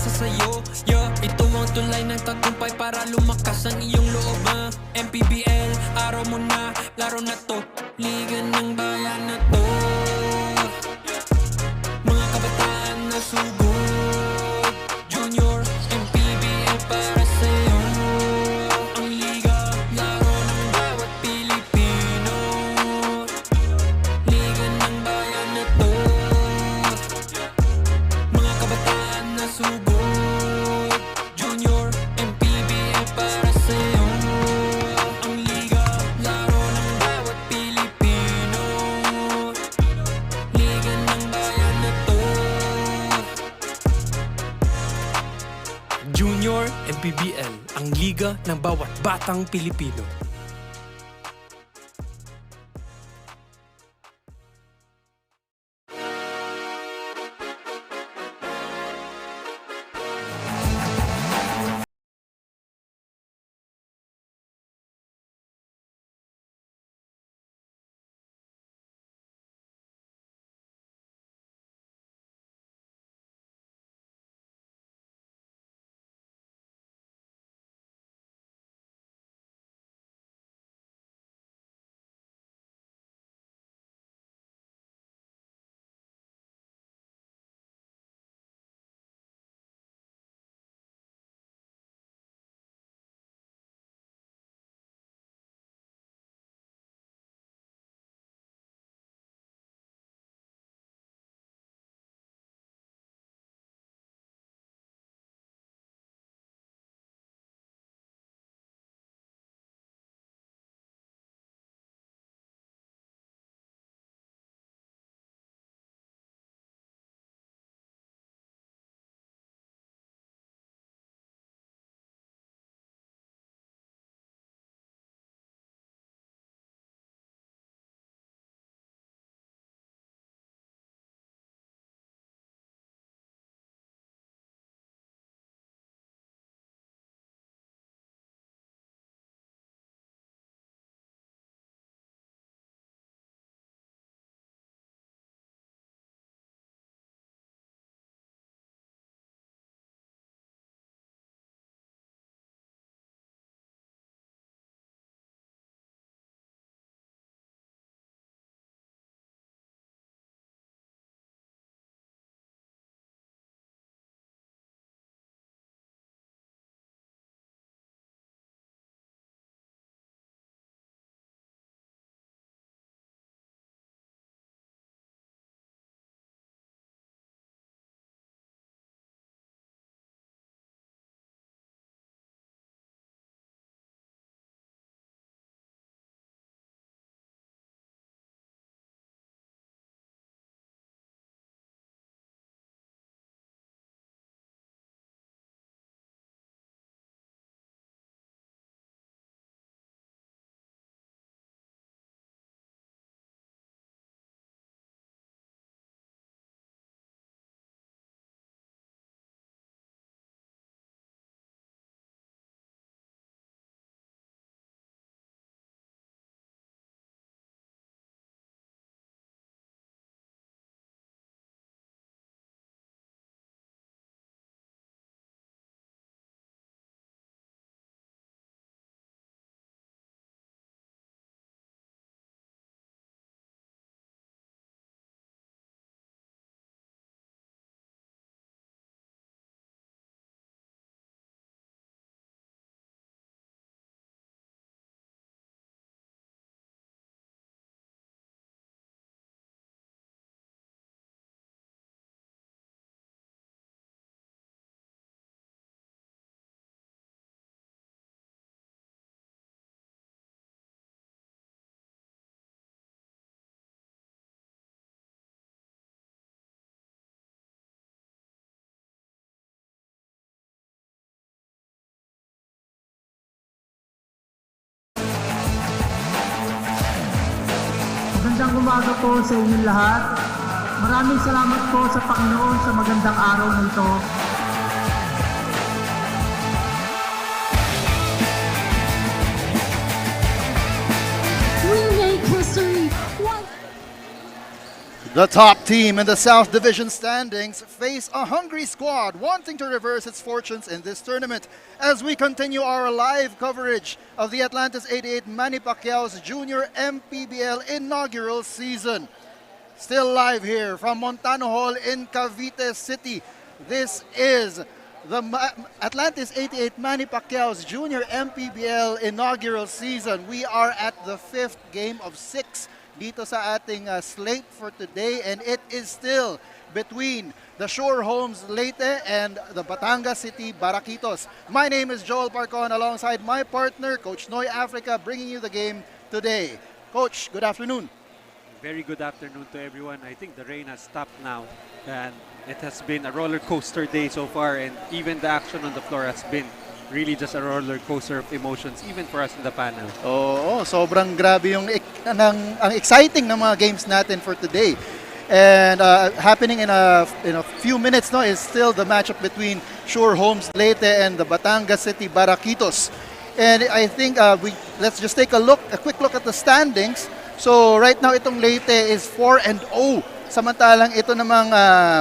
umaasa sa'yo. Yeah, ito ang tulay ng tagumpay para lumakas ang iyong loob. MPBL, araw mo na, laro na to, liga ng bayan na to. Mga kabataan na sugod, Junior, MPBL para sa'yo. Ang liga, laro ng bawat Pilipino, liga ng bayan na to. Mga kabataan na sugod, Junior, MPBL para sa'yo. Ang liga, laro ng bawat Pilipino, liga ng bayan na to. Junior MPBL, ang liga ng bawat batang Pilipino. Magandang umaga po sa inyong lahat. Maraming salamat po sa Panginoon sa magandang araw na ito. We make history. The top team in the South Division standings face a hungry squad wanting to reverse its fortunes in this tournament as we continue our live coverage of the Batangas 16U Manny Pacquiao's Junior MPBL inaugural season. Still live here from Montano Hall in Cavite City. This is the Batangas 16U Manny Pacquiao's Junior MPBL inaugural season. We are at the 5th game of 6 dito sa ating slate for today, and it is still between the Shore Homes Leyte and the Batangas City Baraquitos. My name is Joel Parcon alongside my partner, Coach Noy Africa, bringing you the game today. Coach, good afternoon. Very good afternoon to everyone. I think the rain has stopped now, and it has been a roller coaster day so far, and even the action on the floor has been really just a roller coaster of emotions, even for us in the panel. Oo, sobrang grabe yung ang exciting ng mga games natin for today. And happening in a few minutes no is still the matchup between Shore Homes Leyte and the Batangas City Baraquitos. And I think let's just take a quick look at the standings. So right now itong Leyte is 4-0. Samantalang ito namang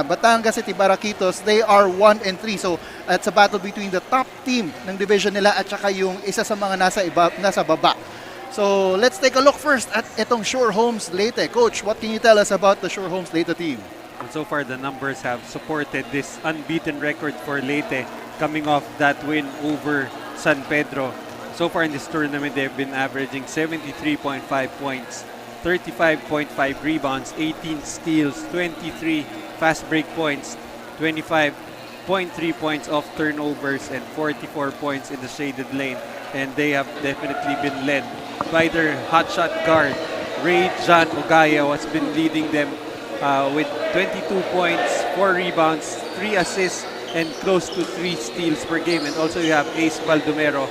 Batangas City Baraquitos, they are 1-3. So it's a battle between the top team ng division nila at saka yung isa sa mga nasa baba. So let's take a look first at itong Shore Homes Leyte. Coach, what can you tell us about the Shore Homes Leyte team? And so far, the numbers have supported this unbeaten record for Leyte, coming off that win over San Pedro. So far in this tournament, they've been averaging 73.5 points, 35.5 rebounds, 18 steals, 23 fast break points, 25.3 points off turnovers, and 44 points in the shaded lane. And they have definitely been led by their hotshot guard, Ray John Ogaya, who has been leading them with 22 points, 4 rebounds, 3 assists, and close to 3 steals per game. And also you have Ace Baldomero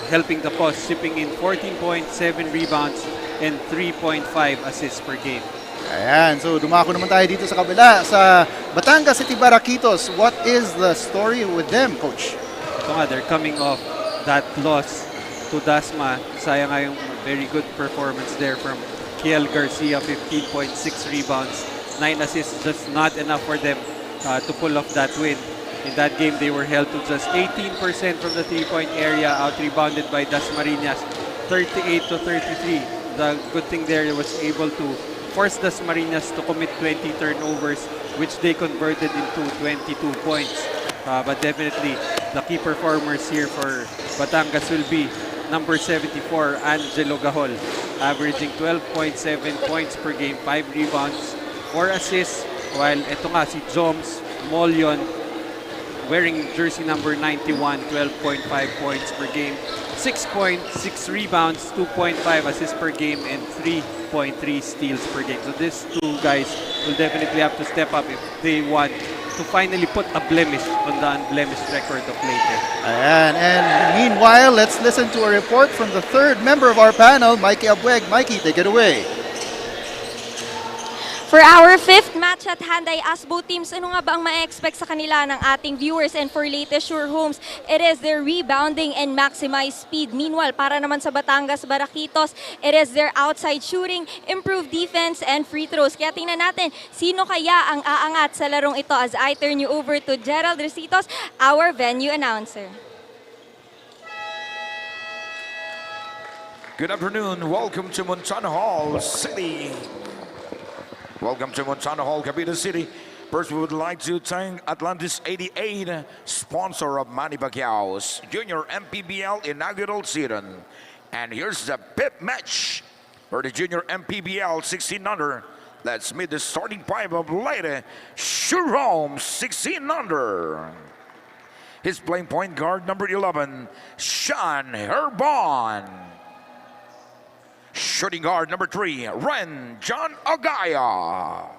helping the cause, shipping in 14 points, 7 rebounds, and 3.5 assists per game. Ayan, so dumako naman tayo dito sa kabila sa Batangas City Baraquitos. What is the story with them, Coach? Ito nga, they're coming off that loss to Dasma. Sayang nga yung very good performance there from Kiel Garcia, 15.6 rebounds, 9 assists, just not enough for them to pull off that win. In that game, they were held to just 18% from the three-point area, out-rebounded by Dasmariñas, 38-33. The good thing there was able to force Dasmariñas to commit 20 turnovers, which they converted into 22 points. But definitely, the key performers here for Batangas will be number 74, Angelo Gahol, averaging 12.7 points per game, 5 rebounds, 4 assists, while ito nga si Joms Molion, wearing jersey number 91, 12.5 points per game, 6.6 rebounds, 2.5 assists per game, and 3.3 steals per game. So these two guys will definitely have to step up if they want to finally put a blemish on the unblemished record of Leyte. Ayan, and meanwhile, let's listen to a report from the third member of our panel, Mikey Abweg. Mikey, take it away. For our 5th match at hand ay ask both teams ano nga ba ang ma-expect sa kanila ng ating viewers, and for Leyte Shore Homes, it is their rebounding and maximized speed. Meanwhile, para naman sa Batangas Baraquitos, it is their outside shooting, improved defense, and free throws. Kaya tingnan natin, sino kaya ang aangat sa larong ito as I turn you over to Gerald Recitos, our venue announcer. Good afternoon. Welcome to Montano Hall City. Welcome to Montano Hall, Cavite City. First, we would like to thank Batangas 16U, sponsor of Manny Pacquiao's Junior MPBL inaugural season. And here's the 5th match for the Junior MPBL 16-under. Let's meet the starting five of Leyte Shore Homes 16-under. He's playing point guard number 11, Sean Herbon. Shooting guard number 3, Ren John Ogaya.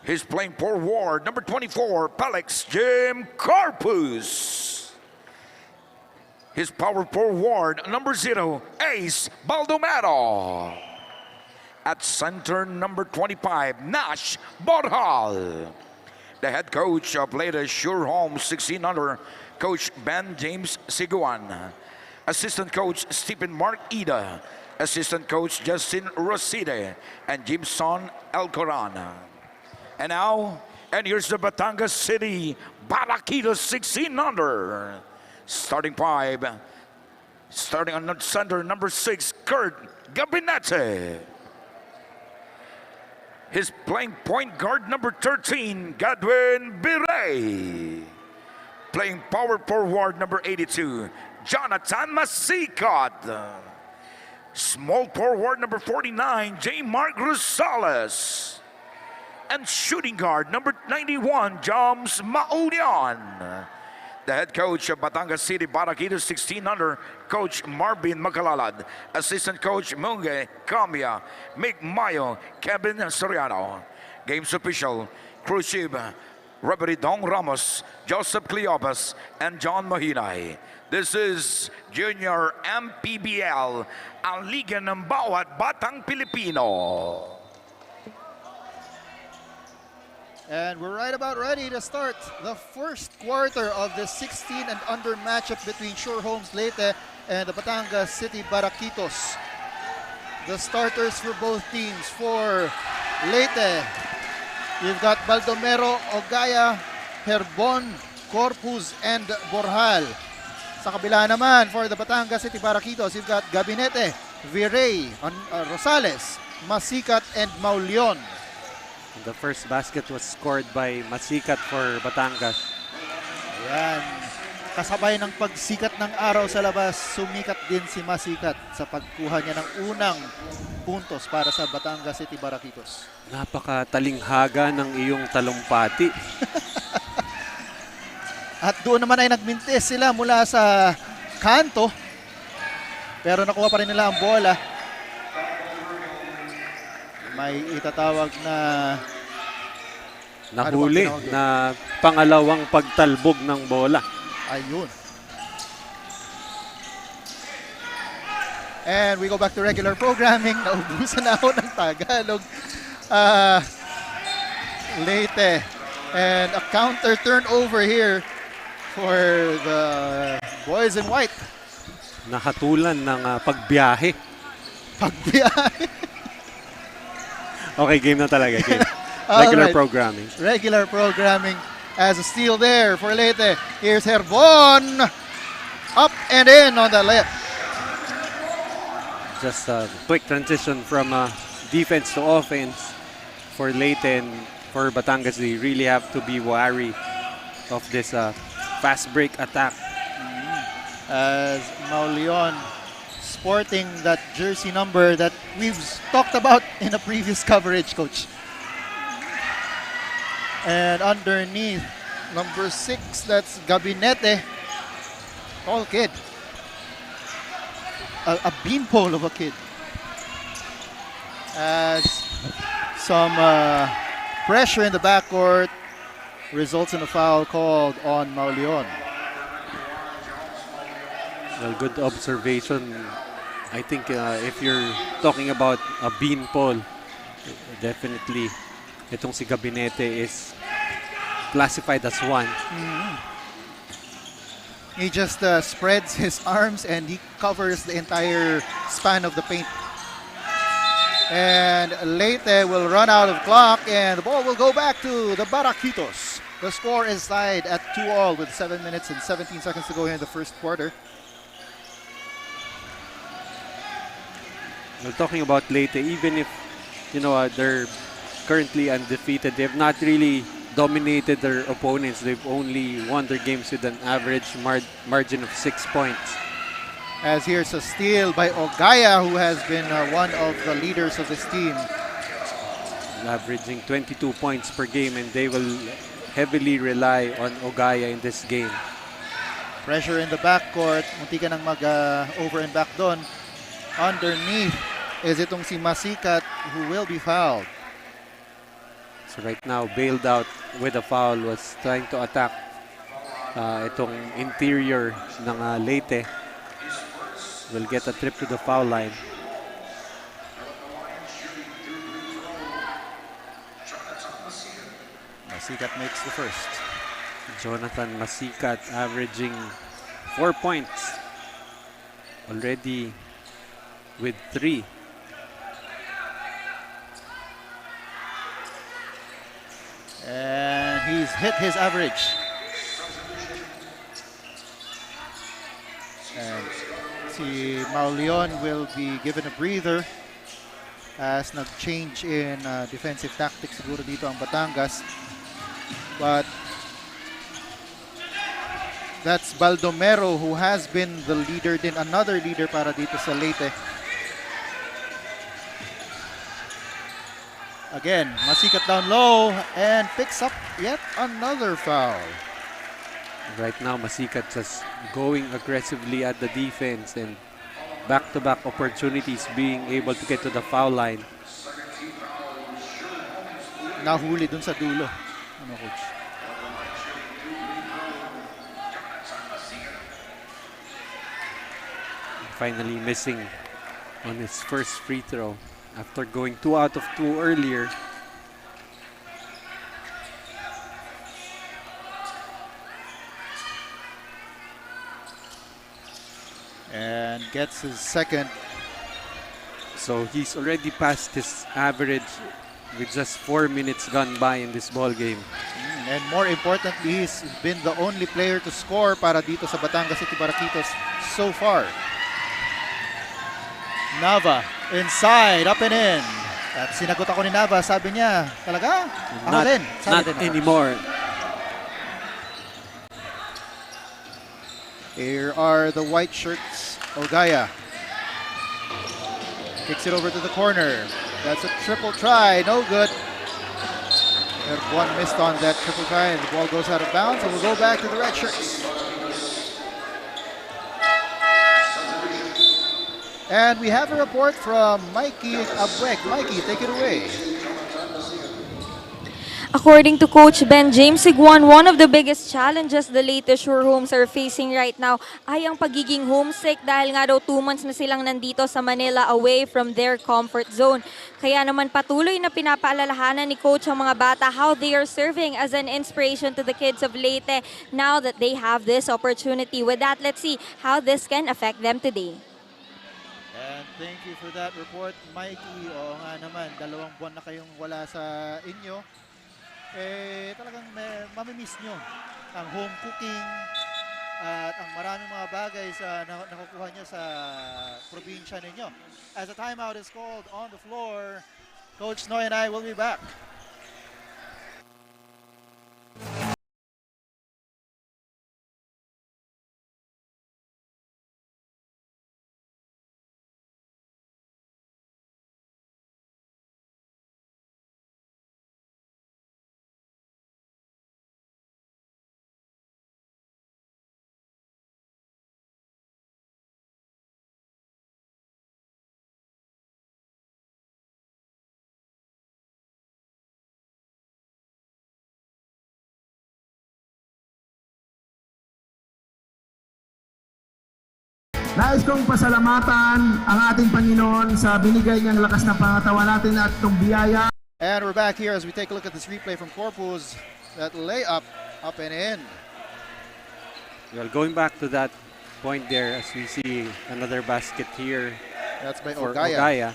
He's playing forward number 24, Pelix Jim Carpus. His power forward number 0, Ace Baldomero. At center number 25, Nash Borjal. The head coach of Leyte Shore Homes 16-under, Coach Ben James Siguan. Assistant coach Stephen Mark Ida. Assistant Coach Justin Roside and Jimson Alcoran. And now, and here's the Batangas City Baraquitos 16 under. Starting five. Starting on center, number 6, Kurt Gabinete. He's playing point guard, number 13, Godwin Birey. Playing power forward, number 82, Jonathan Masicat. Small forward, number 49, J. Mark Rosales. And shooting guard, number 91, Joms Maulian. The head coach of Batangas City Baraquitos 16 under, Coach Marvin Magalalad. Assistant Coach Munge Camia, Mick Mayo, Kevin Soriano. Games official, Cruise Chief, Reverend Dong Ramos, Joseph Cleopas, and John Mahinay. This is Junior MPBL, ang liga ng bawat batang Pilipino. And we're right about ready to start the first quarter of the 16 and under matchup between Sure Homes Leyte and the Batangas City Baraquitos. The starters for both teams. For Leyte, you've got Baldomero, Ogaya, Herbon, Corpus, and Borjal. Sa kabila naman, for the Batangas City Baraquitos, you've got Gabinete, Virey, Rosales, Masicat, and Maulion. The first basket was scored by Masicat for Batangas. Ayan. Kasabay ng pagsikat ng araw sa labas, sumikat din si Masicat sa pagkuha niya ng unang puntos para sa Batangas City Baraquitos. Napakatalinghaga ng iyong talumpati. At doon naman ay nagmintis sila mula sa kanto. Pero nakuha pa rin nila ang bola. May itatawag na nahuli na pangalawang pagtalbog ng bola. Ayun. And we go back to regular programming. Naubusan na ako ng Tagalog. Leyte. And a counter turnover here for the boys in white. Nakatulan ng pagbiyahe. Pagbiyahe. Okay, game na talaga. Game. Regular programming. Regular programming as a steal there for Leyte. Here's Herbon. Up and in on the layup. Just a quick transition from defense to offense for Leyte and for Batangas. They really have to be wary of this fast break attack. As Maulion sporting that jersey number that we've talked about in a previous coverage, Coach. And underneath, number 6, that's Gabinete. Tall kid. A beanpole of a kid. As some pressure in the backcourt results in a foul called on Maulion. Well, good observation. I think if you're talking about a beanpole, definitely itong si Gabinete is classified as one. He just spreads his arms and he covers the entire span of the paint. And Leyte will run out of clock and the ball will go back to the Baraquitos. The score is tied at 2-all with 7 minutes and 17 seconds to go here in the first quarter. Well, talking about Leyte, even if they're currently undefeated, they have not really dominated their opponents. They've only won their games with an average margin of 6 points. As here's a steal by Ogaya, who has been one of the leaders of this team. Averaging 22 points per game, and they will heavily rely on Ogaya in this game. Pressure in the backcourt. Munti ka nang mag-over and back doon. Underneath is itong si Masicat, who will be fouled. So right now, bailed out with a foul, was trying to attack itong interior ng Leyte. Will get a trip to the foul line. Masicat makes the first. Jonathan Masicat averaging 4 points. Already with 3. And he's hit his average. And si Mauleon will be given a breather as nag-change in defensive tactics siguro dito ang Batangas. But that's Baldomero, who has been the leader din, another leader para dito sa Leyte. Again, Masikat down low and picks up yet another foul. Right now, Masikat just going aggressively at the defense and back-to-back opportunities being able to get to the foul line. Nahuli dun sa dulo. Ano, coach? Finally missing on his first free throw after going 2 out of 2 earlier. And gets his second. So he's already passed his average with just 4 minutes gone by in this ball game. And more importantly, he's been the only player to score para dito sa Batangas City Baraquitos so far. Nava inside, up and in. At sinagot ako ni Nava, sabi niya, talaga? Ako din. Sabi Not din. anymore. Here are the white shirts. Ogaya kicks it over to the corner. That's a triple try, no good. And one missed on that triple try and the ball goes out of bounds, and we'll go back to the red shirts. And we have a report from Mikey Abuek. Mikey, take it away. According to Coach Ben James Siguan, one of the biggest challenges the Leyte Shore Homes are facing right now ay ang pagiging homesick dahil nga daw 2 months na silang nandito sa Manila away from their comfort zone. Kaya naman patuloy na pinapaalalahanan ni Coach ang mga bata how they are serving as an inspiration to the kids of Leyte now that they have this opportunity. With that, let's see how this can affect them today. And thank you for that report, Mikey. Oo nga naman, 2 buwan na kayong wala sa inyo. Talagang mamimiss nyo ang home cooking at ang maraming mga bagay sa nakukuha nyo sa probinsya ninyo. As a timeout is called on the floor, Coach Noy and I will be back. Nais kong pasalamatan ang ating Panginoon sa binigay niyang lakas ng pangatawan natin at itong biyaya. And we're back here as we take a look at this replay from Corpus. That layup, up and in. Well, going back to that point there, as we see another basket here That's by for Ogaya. Ogaya.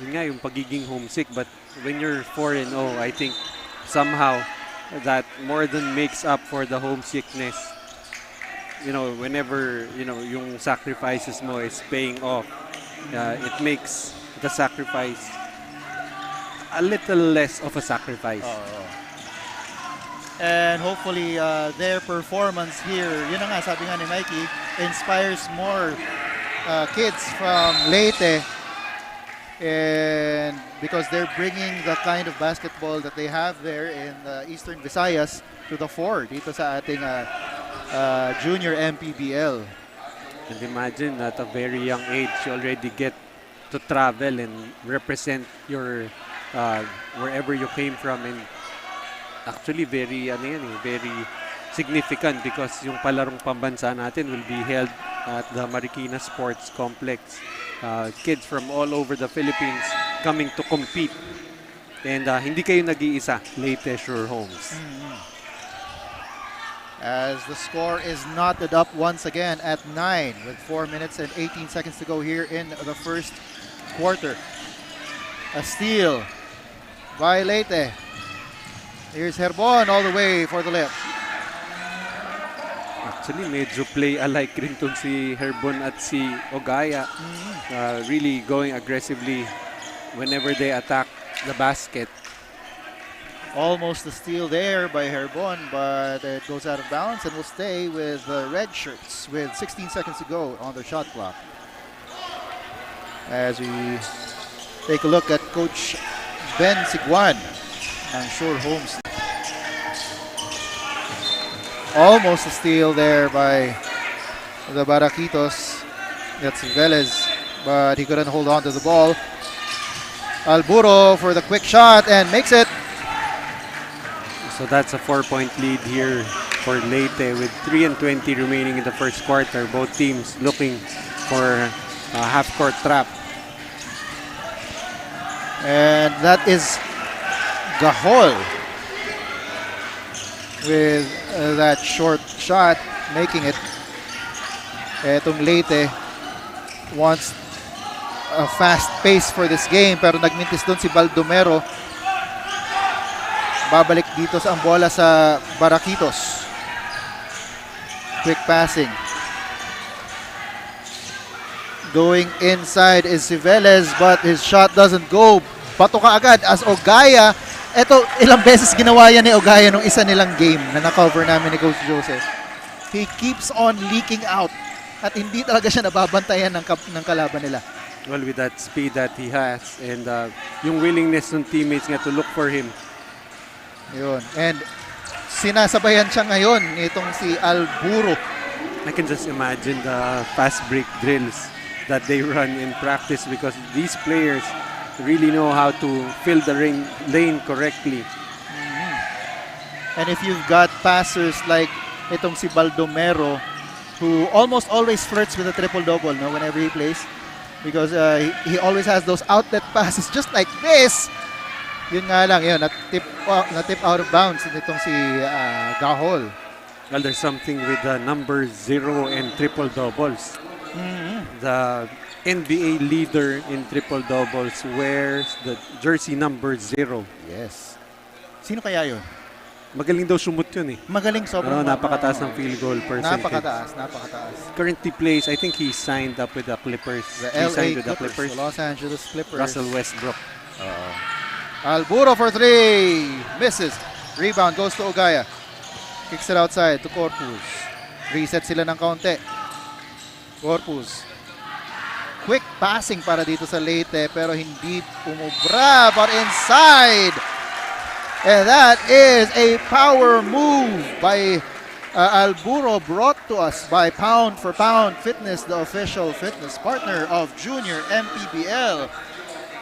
Yun nga yung pagiging homesick, but when you're 4-0, I think somehow that more than makes up for the homesickness. You know, whenever, you know, yung sacrifices mo is paying off, it makes the sacrifice a little less of a sacrifice. And hopefully their performance here, yun na nga, sabi nga ni Mikey, inspires more kids from Leyte, and because they're bringing the kind of basketball that they have there in Eastern Visayas to the fore dito sa ating junior MPBL. And imagine at a very young age, you already get to travel and represent your wherever you came from, and actually very very significant because yung palarong pambansa natin will be held at the Marikina Sports Complex. Kids from all over the Philippines coming to compete, and hindi kayo nag-iisa, Leyte Shore Homes. as the score is knotted up once again at 9 with 4 minutes and 18 seconds to go here in the first quarter. A steal by Leyte. Here's Herbon all the way for the layup. Actually, medyo play alike rin tong si Herbon at si Ogaya. Really going aggressively whenever they attack the basket. Almost a steal there by Herbon, but it goes out of bounds and will stay with the red shirts with 16 seconds to go on their shot clock. As we take a look at Coach Ben Siguan ng Sure Homes. Almost a steal there by the Baraquitos. That's Velez, but he couldn't hold on to the ball. Alburo for the quick shot and makes it. So that's a 4-point lead here for Leyte with 3:20 remaining in the first quarter. Both teams looking for a half-court trap. And that is Gahol with that short shot, making it. Etong Leyte wants a fast pace for this game, pero nagmintis doon si Baldomero. Babalik dito ang bola sa Baraquitos. Quick passing. Going inside is si Velez, but his shot doesn't go. Bato ka agad as Ogaya. Ito, ilang beses ginawa yan ni Ogaya nung isa nilang game na na-cover namin ni Coach Joseph. He keeps on leaking out at hindi talaga siya nababantayan ng kalaban nila. Well, with that speed that he has and yung willingness ng teammates nga to look for him. Yun. And sinasabayan siya ngayon itong si Alburo. I can just imagine the fast break drills that they run in practice because these players really know how to fill the lane correctly. And if you've got passers like itong si Baldomero, who almost always flirts with a triple-double, no, whenever he plays, because he always has those outlet passes just like this. Yun nga lang, yun, na-tip out of bounds itong si Gahol. Well, there's something with the number 0 and triple-doubles. The NBA leader in triple-doubles wears the jersey number 0. Yes. Sino kaya yun? Magaling daw sumut yun eh. Magaling, sobrang. Napakataas ng field goal percentage. Napakataas. Currently plays, I think he signed up with the Clippers. The signed LA with the Clippers, the Los Angeles Clippers. Russell Westbrook. Alburo for 3. Misses. Rebound goes to Ogaya. Kicks it outside to Corpus. Reset sila ng kaunti. Corpus. Quick passing para dito sa Leyte pero hindi umubra, but inside. And that is a power move by Alburo, brought to us by Pound for Pound Fitness, the official fitness partner of Junior MPBL.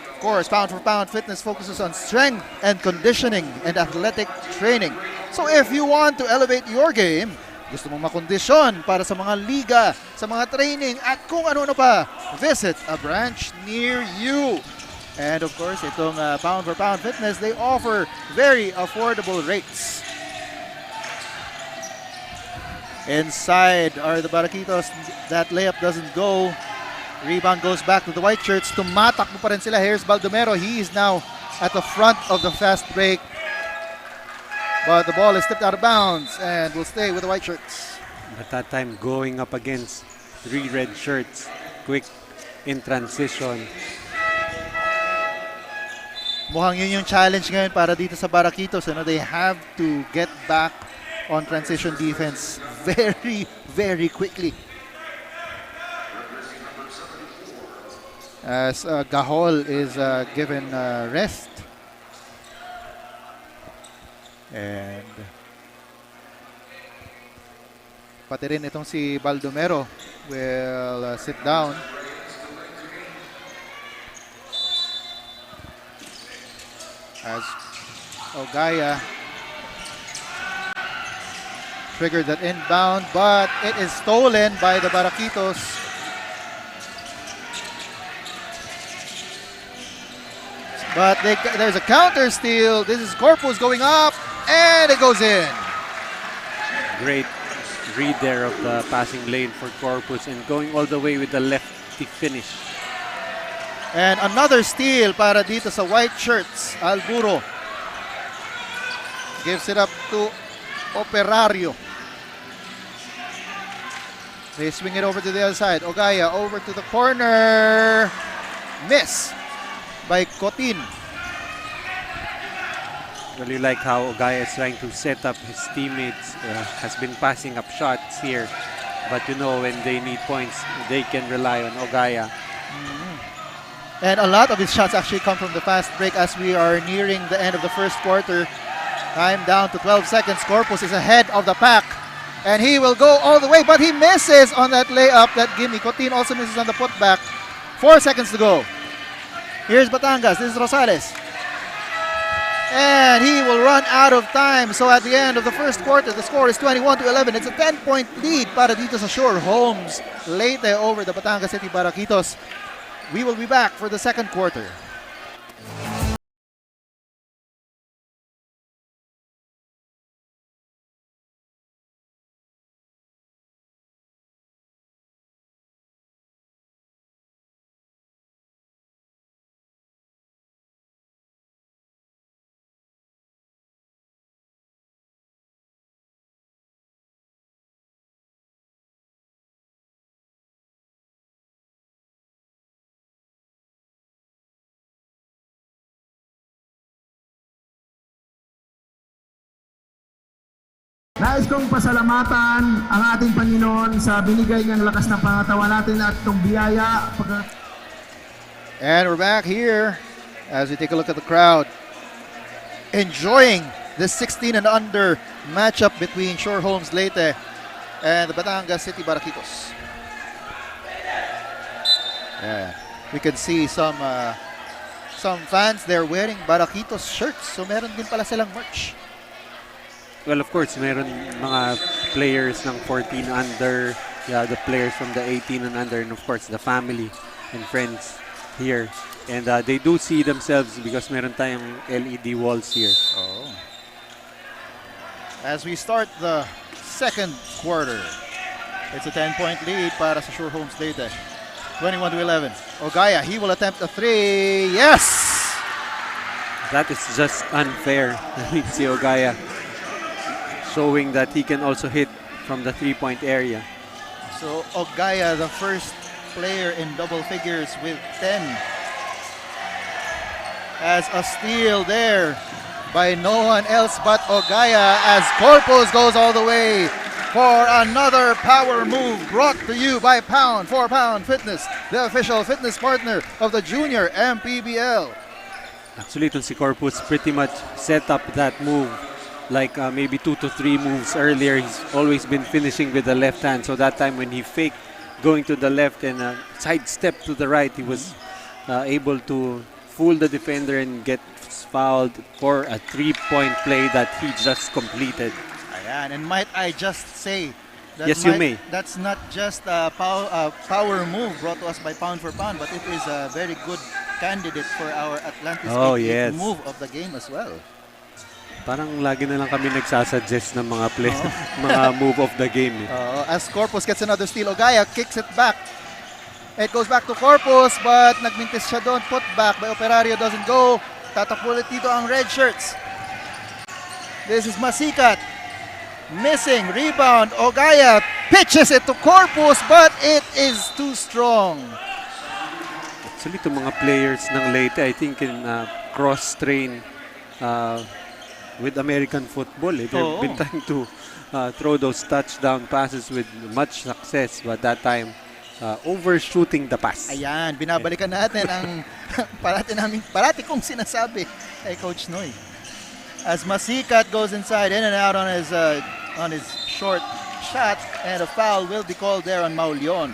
Of course, Pound for Pound Fitness focuses on strength and conditioning and athletic training. So if you want to elevate your game, gusto mong makondisyon para sa mga liga, sa mga training, at kung ano-ano pa, visit a branch near you. And of course, itong Pound for Pound Fitness, they offer very affordable rates. Inside are the Baraquitos. That layup doesn't go. Rebound goes back to the white shirts. Tumatakbo pa rin sila. Here's Baldomero. He is now at the front of the fast break. But the ball is tipped out of bounds and will stay with the white shirts. At that time, going up against 3 red shirts. Quick in transition. Mukhang yun yung challenge ngayon para dito sa Baraquitos. They have to get back on transition defense very, very quickly. As Gahol is given rest. And pati rin itong si Baldomero will sit down. As Ogaya triggered that inbound, but it is stolen by the Baraquitos. But there's a counter steal. This is Corpus going up, and it goes in. Great read there of the passing lane for Corpus and going all the way with the lefty finish. And another steal para dito sa white shirts. Alburo gives it up to Operario. They swing it over to the other side. Ogaya over to the corner. Miss by Cotin. Really like how Ogaya is trying to set up his teammates. Has been passing up shots here. But you know, when they need points, they can rely on Ogaya. And a lot of his shots actually come from the fast break as we are nearing the end of the first quarter. Time down to 12 seconds. Corpus is ahead of the pack. And he will go all the way, but he misses on that layup, that gimme. Cotin also misses on the putback. 4 seconds to go. Here's Batangas. This is Rosales. And he will run out of time. So at the end of the first quarter, the score is 21-11. It's a 10-point lead para dito sa Shore Homes. Leyte over the Batangas City Baraquitos. We will be back for the second quarter. Nais kong pasalamatan ang ating Panginoon sa binigay niyang lakas ng pangatawan natin at itong biyaya. And we're back here as we take a look at the crowd. Enjoying this 16 and under matchup between Shore Homes Leyte and the Batangas City Baraquitos. Yeah, we can see some fans there wearing Baraquitos shirts. So meron din pala silang merch. Well, of course, meron mga players ng 14 under, the players from the 18 and under, and of course, the family and friends here. And they do see themselves because meron tayong LED walls here. Oh. As we start the second quarter, it's a 10-point lead para sa Shore Homes Leyte. 21-11. Ogaya, he will attempt a three. Yes! That is just unfair. Si Ogaya showing that he can also hit from the three-point area. So Ogaya, the first player in double figures with 10. As a steal there by no one else but Ogaya as Corpus goes all the way for another power move brought to you by Pound for Pound Fitness, the official fitness partner of the Junior MPBL. Actually, itong si Corpus pretty much set up that move like maybe 2 to 3 moves earlier. He's always been finishing with the left hand. So that time when he faked going to the left and sidestep to the right, he was able to fool the defender and get fouled for a 3-point play that he just completed. Ayan, and might I just say that Yes, you may. That's not just a power move brought to us by Pound for Pound, but it is a very good candidate for our Atlantis 88 move of the game as well. Parang lagi na lang kami nagsasuggest ng mga play, mga move of the game. As Corpus gets another steal, Ogaya kicks it back. It goes back to Corpus, but nagmintis siya doon. Put back by Operario, doesn't go. Tatakbo ulit dito ang red shirts. This is Masikat. Missing, rebound. Ogaya pitches it to Corpus, but it is too strong. Actually, itong mga players ng Leyte, I think can cross-train with American football. They've been trying to throw those touchdown passes with much success, but that time overshooting the pass. Ayan, binabalikan natin ang parati kong sinasabi kay Coach Noy. As Masikat goes inside, in and out on his short shot, and a foul will be called there on Maulion.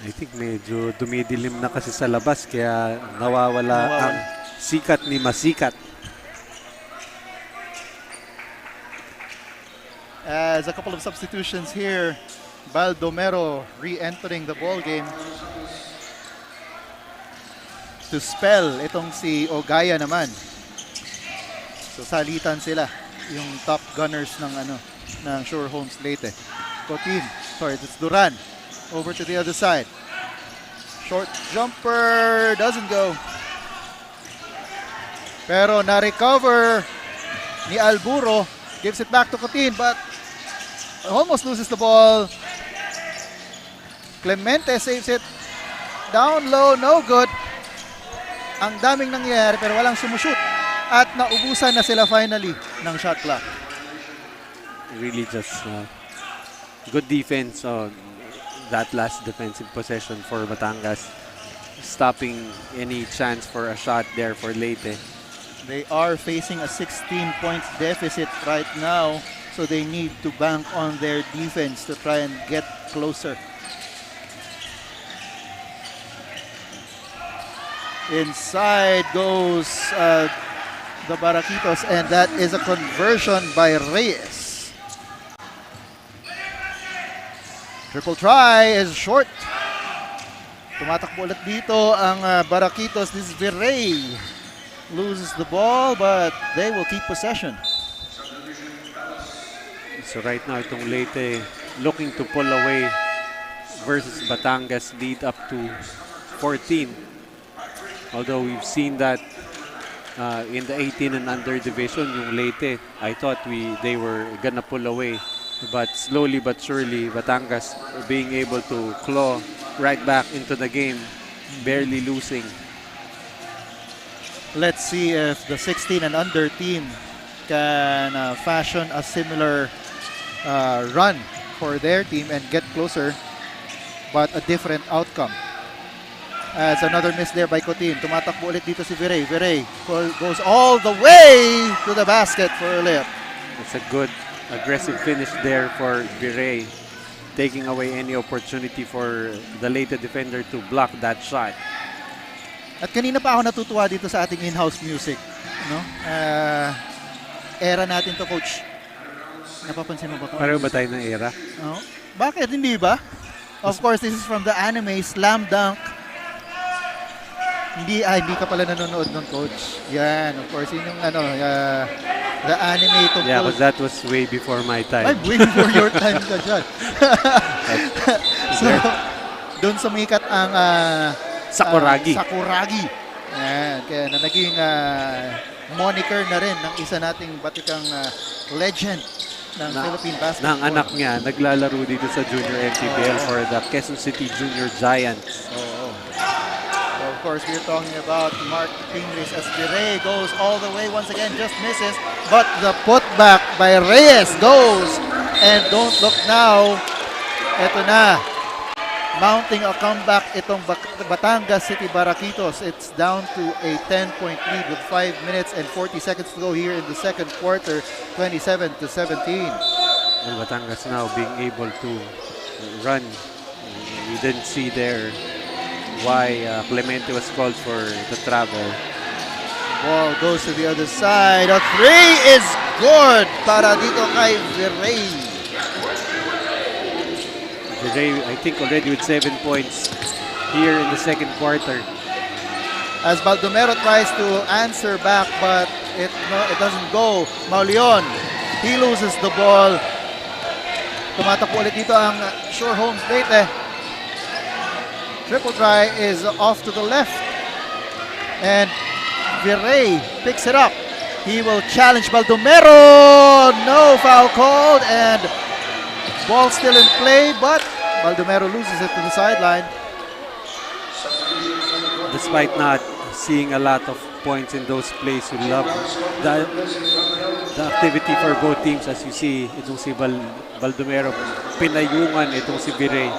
I think medyo dumidilim na kasi sa labas kaya nawawala ang sikat ni Masikat. As a couple of substitutions here, Baldomero re-entering the ball game to spell itong si Ogaya naman. So salitan sila, yung top gunners ng ng Sure Homes Leyte. Cotin, sorry, it's Duran. Over to the other side. Short jumper, doesn't go. Pero na-recover ni Alburo. Gives it back to Cotin, but almost loses the ball. Clemente saves it. Down low, no good. Ang daming nangyayari pero walang sumushoot. At naubusan na sila finally ng shot clock. Really just good defense on that last defensive possession for Batangas. Stopping any chance for a shot there for Leyte. They are facing a 16-point deficit right now, so they need to bank on their defense to try and get closer. Inside goes the Baraquitos, and that is a conversion by Reyes. Triple try is short. Tumatakbo ulit dito ang Baraquitos. This is Virrey. Loses the ball, but they will keep possession. So right now, itong Leyte looking to pull away versus Batangas lead up to 14. Although we've seen that in the 18 and under division, yung Leyte, I thought they were gonna pull away. But slowly but surely, Batangas being able to claw right back into the game, barely losing. Let's see if the 16 and under team can fashion a similar run for their team and get closer, but a different outcome. As another miss there by Cotin. Tumatakbo ulit dito si Virrey. Virrey goes all the way to the basket for a layup. It's a good aggressive finish there for Virrey, taking away any opportunity for the Leyte defender to block that shot. At kanina pa ako natutuwa dito sa ating in-house music. No? Era natin to, Coach. Napapansin mo ba? Pareho ba tayo ng era? Oh. Bakit? Hindi ba? Of course, this is from the anime Slam Dunk. Hindi ka pala nanonood nun, Coach. Yan, of course, yun yung the anime tungkol. Yeah, because that was way before my time. Ay, way before your time ka dyan. So, doon sumikat ang Sakuragi. Sakuragi. Yan, kaya na naging moniker na rin ng isa nating batikang legend ng Philippine basketball. Ng anak niya, naglalaro dito sa Junior MPBL for the Quezon City Junior Giants. Of course, we're talking about Mark Pingris as Virrey goes all the way once again, just misses. But the putback by Reyes goes. And don't look now. Ito na. Mounting a comeback itong Batangas City Baraquitos. It's down to a 10-point lead with 5 minutes and 40 seconds to go here in the second quarter, 27-17. And Batangas now being able to run. We didn't see there why Clemente was called for the travel. Ball goes to the other side. A three is good para dito kay Virrey. Virrey, I think already with 7 points here in the second quarter. As Baldomero tries to answer back, but it doesn't go. Mauleon, he loses the ball. Tumatakbo ulit dito ang Sure Homes Leyte. Triple try is off to the left. And Virrey picks it up. He will challenge Baldomero. No foul called. And ball still in play, but Baldomero loses it to the sideline. Despite not seeing a lot of points in those plays, we love the activity for both teams. As you see, itong si Baldomero, pinayungan itong si Virrey.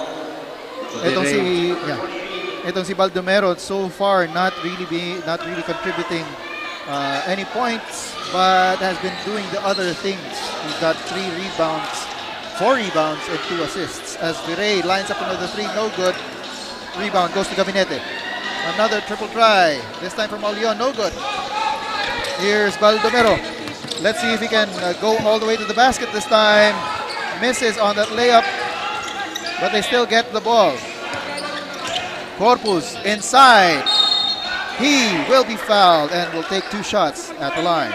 Itong si Baldomero so far not really contributing any points, but has been doing the other things. He's got 4 rebounds and 2 assists. As Virrey lines up another 3, no good. Rebound goes to Gabinete. Another triple try, this time from Mauleon, no good. Here's Baldomero. Let's see if he can go all the way to the basket this time. Misses on that layup, but they still get the ball. Corpus inside. He will be fouled and will take 2 shots at the line.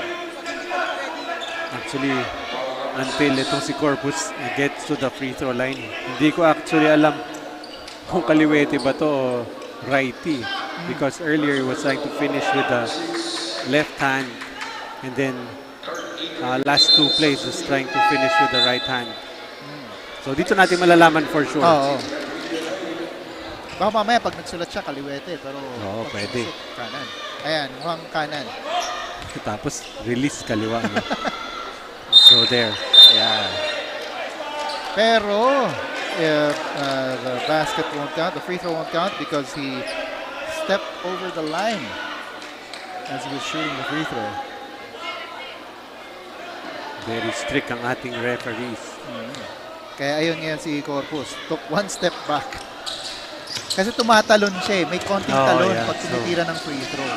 Actually, until itong si Corpus gets to the free throw line. Hindi ko actually alam kung kaliwete ba to o righty. Because earlier he was trying to finish with the left hand, and then last two plays was trying to finish with the right hand. So dito natin malalaman for sure. Oo. Baka mamaya pag nagsulat siya, kaliwete. Pero Oo, pwede. Kanan. Ayan, mukhang kanan. Tapos release kaliwa. No? So there. Yeah. Pero the basket won't count, the free throw won't count because he stepped over the line as he was shooting the free throw. Very strict ang ating referees. Kaya ayun ngayon si Corpus, took one step back. Kasi tumatalon siya eh. May konting talon yeah. pag tumitira ng free throw.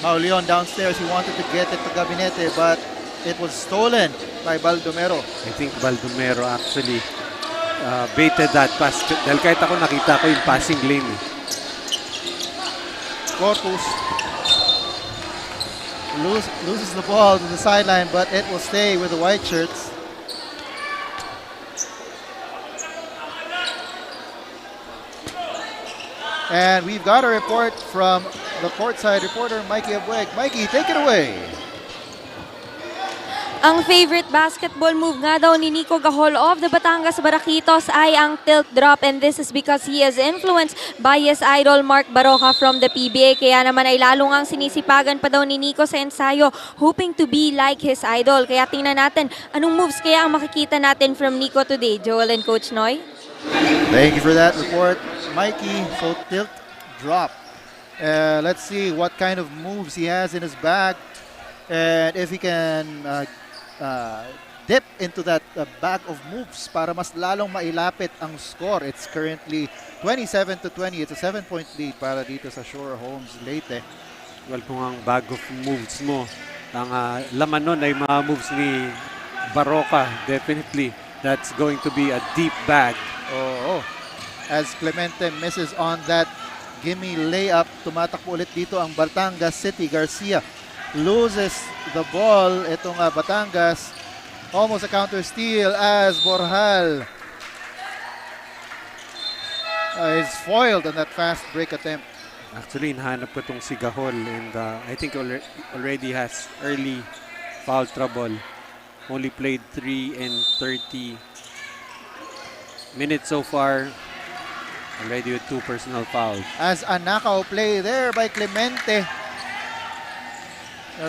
Mauleon downstairs, he wanted to get it to Gabinete but it was stolen by Baldomero. I think Baldomero actually baited that pass. Dahil kahit ako nakita ko yung passing lane. Corpus loses the ball to the sideline but it will stay with the white shirts. And we've got a report from the courtside reporter, Mikey Abueg. Mikey, take it away. Ang favorite basketball move nga daw ni Nico Gahol of the Batangas Baraquitos ay ang tilt drop, and this is because he is influenced by his idol Mark Baroka from the PBA. Kaya naman ay lalong ang sinisipagan pa daw ni Nico sa ensayo, hoping to be like his idol. Kaya tingnan natin anong moves kaya ang makikita natin from Nico today. Joel and Coach Noy? Thank you for that report, Mikey. So tilt drop. Let's see what kind of moves he has in his bag and if he can dip into that bag of moves para mas lalong mailapit ang score. It's currently 27-20. It's a 7-point lead para dito sa Shore Homes Leyte. Well, kung ang bag of moves mo, ang laman nun ay mga moves ni Baroka, definitely that's going to be a deep bag. Oo. As Clemente misses on that gimme layup, tumatakbo ulit dito ang Batangas City. Garcia loses the ball. Itong Batangas, almost a counter steal as Borjal is foiled on that fast break attempt. Actually, hinahanap ko itong si Gahol, and I think already has early foul trouble. Only played 3 and 30 minutes so far. Already with 2 personal fouls. As a knockout play there by Clemente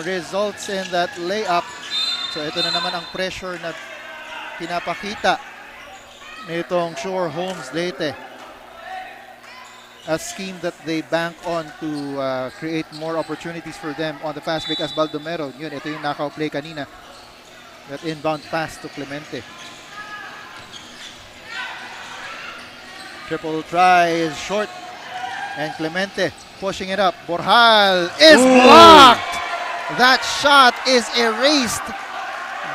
results in that layup. So ito na naman ang pressure na pinapakita nitong Shore Homes Leyte. A scheme that they bank on to create more opportunities for them on the fast break as Baldomero. Yun, ito yung knockout play kanina. That inbound pass to Clemente. Triple try is short. And Clemente pushing it up. Borjal is blocked. That shot is erased